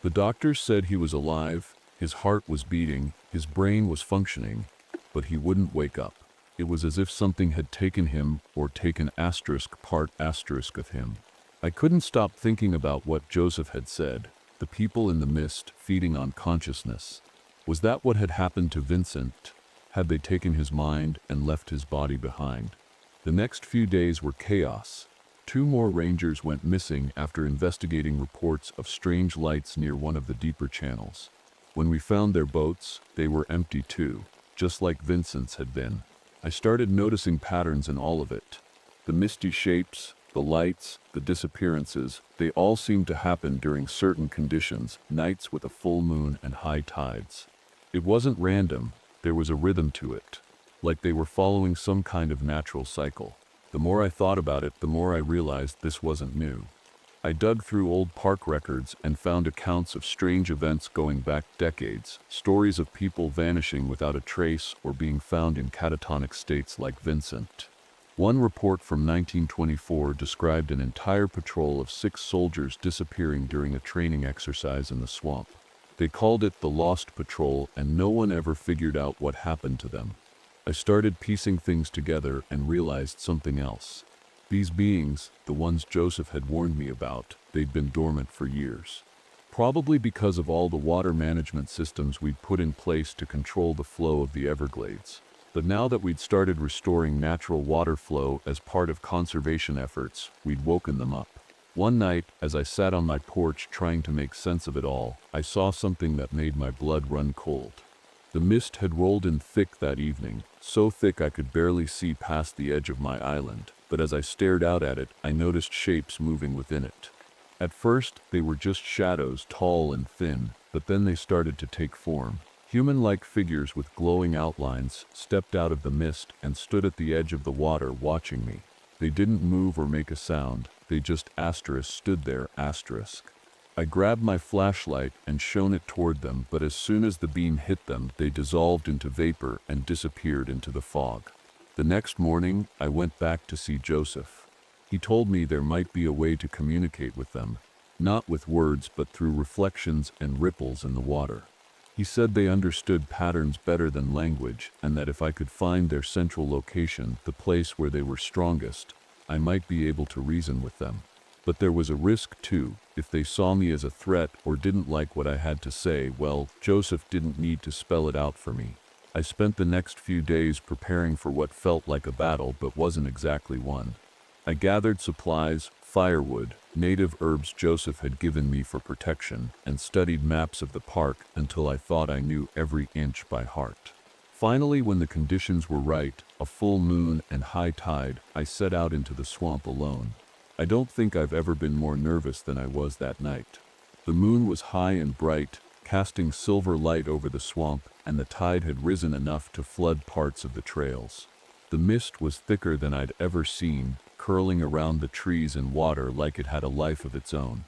The doctors said he was alive, his heart was beating, his brain was functioning, but he wouldn't wake up. It was as if something had taken him, or taken part of him. I couldn't stop thinking about what Joseph had said. The people in the mist feeding on consciousness. Was that what had happened to Vincent? Had they taken his mind and left his body behind? The next few days were chaos. 2 more rangers went missing after investigating reports of strange lights near one of the deeper channels. When we found their boats, they were empty too, just like Vincent's had been. I started noticing patterns in all of it. The misty shapes, the lights, the disappearances, they all seemed to happen during certain conditions, nights with a full moon and high tides. It wasn't random, there was a rhythm to it, like they were following some kind of natural cycle. The more I thought about it, the more I realized this wasn't new. I dug through old park records and found accounts of strange events going back decades, stories of people vanishing without a trace or being found in catatonic states like Vincent. One report from 1924 described an entire patrol of 6 soldiers disappearing during a training exercise in the swamp. They called it the Lost Patrol, and no one ever figured out what happened to them. I started piecing things together and realized something else. These beings, the ones Joseph had warned me about, they'd been dormant for years. Probably because of all the water management systems we'd put in place to control the flow of the Everglades. But now that we'd started restoring natural water flow as part of conservation efforts, we'd woken them up. One night, as I sat on my porch trying to make sense of it all, I saw something that made my blood run cold. The mist had rolled in thick that evening, so thick I could barely see past the edge of my island, but as I stared out at it, I noticed shapes moving within it. At first, they were just shadows, tall and thin, but then they started to take form. Human-like figures with glowing outlines stepped out of the mist and stood at the edge of the water watching me. They didn't move or make a sound, they just stood there. I grabbed my flashlight and shone it toward them, but as soon as the beam hit them, they dissolved into vapor and disappeared into the fog. The next morning, I went back to see Joseph. He told me there might be a way to communicate with them, not with words but through reflections and ripples in the water. He said they understood patterns better than language, and that if I could find their central location, the place where they were strongest, I might be able to reason with them. But there was a risk too. If they saw me as a threat or didn't like what I had to say, well, Joseph didn't need to spell it out for me. I spent the next few days preparing for what felt like a battle but wasn't exactly one. I gathered supplies, firewood, native herbs Joseph had given me for protection, and studied maps of the park until I thought I knew every inch by heart. Finally, when the conditions were right, a full moon and high tide, I set out into the swamp alone. I don't think I've ever been more nervous than I was that night. The moon was high and bright, casting silver light over the swamp, and the tide had risen enough to flood parts of the trails. The mist was thicker than I'd ever seen, curling around the trees and water like it had a life of its own.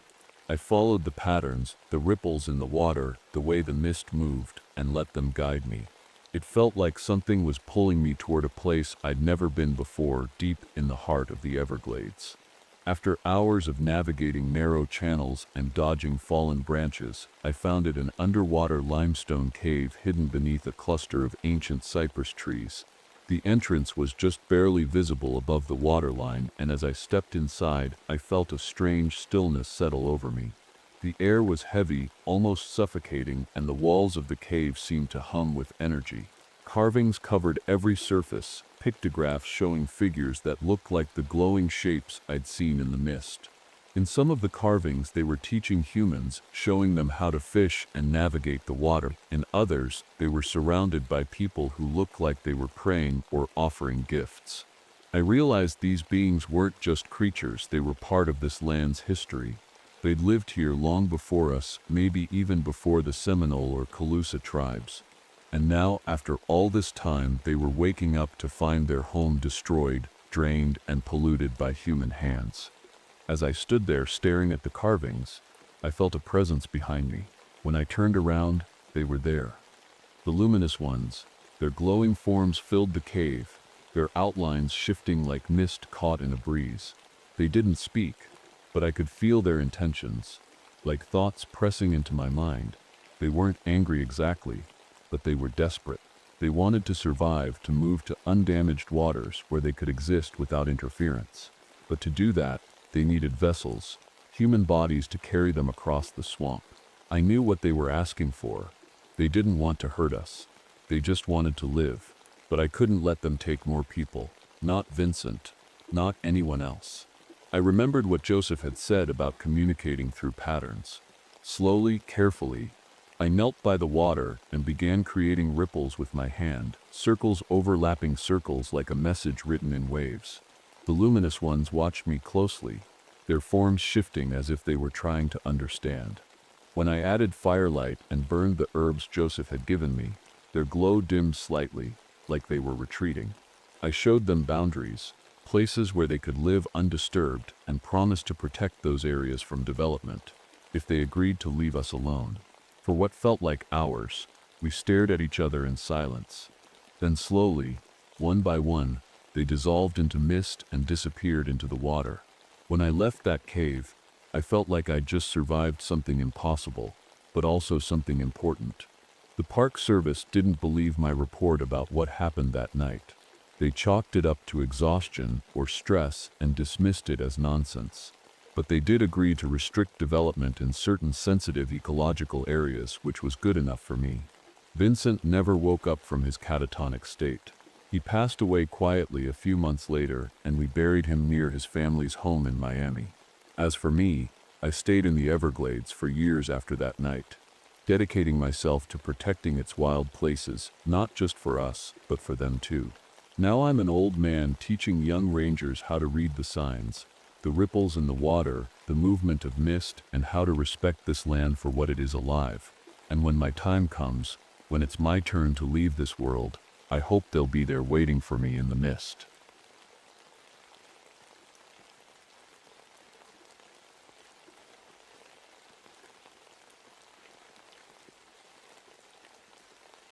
I followed the patterns, the ripples in the water, the way the mist moved, and let them guide me. It felt like something was pulling me toward a place I'd never been before, deep in the heart of the Everglades. After hours of navigating narrow channels and dodging fallen branches, I found it an underwater limestone cave hidden beneath a cluster of ancient cypress trees. The entrance was just barely visible above the waterline, and as I stepped inside, I felt a strange stillness settle over me. The air was heavy, almost suffocating, and the walls of the cave seemed to hum with energy. Carvings covered every surface, pictographs showing figures that looked like the glowing shapes I'd seen in the mist. In some of the carvings, they were teaching humans, showing them how to fish and navigate the water. In others, they were surrounded by people who looked like they were praying or offering gifts. I realized these beings weren't just creatures, they were part of this land's history. They'd lived here long before us, maybe even before the Seminole or Calusa tribes. And now, after all this time, they were waking up to find their home destroyed, drained, and polluted by human hands. As I stood there staring at the carvings, I felt a presence behind me. When I turned around, they were there. The luminous ones, their glowing forms filled the cave, their outlines shifting like mist caught in a breeze. They didn't speak, but I could feel their intentions, like thoughts pressing into my mind. They weren't angry exactly, but they were desperate. They wanted to survive, to move to undamaged waters where they could exist without interference. But to do that, they needed vessels, human bodies to carry them across the swamp. I knew what they were asking for. They didn't want to hurt us. They just wanted to live. But I couldn't let them take more people. Not Vincent. Not anyone else. I remembered what Joseph had said about communicating through patterns. Slowly, carefully, I knelt by the water and began creating ripples with my hand, circles overlapping circles like a message written in waves. The luminous ones watched me closely, their forms shifting as if they were trying to understand. When I added firelight and burned the herbs Joseph had given me, their glow dimmed slightly, like they were retreating. I showed them boundaries, places where they could live undisturbed, and promised to protect those areas from development, if they agreed to leave us alone. For what felt like hours, we stared at each other in silence. Then slowly, one by one, they dissolved into mist and disappeared into the water. When I left that cave, I felt like I'd just survived something impossible, but also something important. The Park Service didn't believe my report about what happened that night. They chalked it up to exhaustion or stress and dismissed it as nonsense. But they did agree to restrict development in certain sensitive ecological areas, which was good enough for me. Vincent never woke up from his catatonic state. He passed away quietly a few months later, and we buried him near his family's home in Miami. As for me, I stayed in the Everglades for years after that night, dedicating myself to protecting its wild places, not just for us, but for them too. Now I'm an old man teaching young rangers how to read the signs, the ripples in the water, the movement of mist, and how to respect this land for what it is alive. And when my time comes, when it's my turn to leave this world, I hope they'll be there waiting for me in the mist.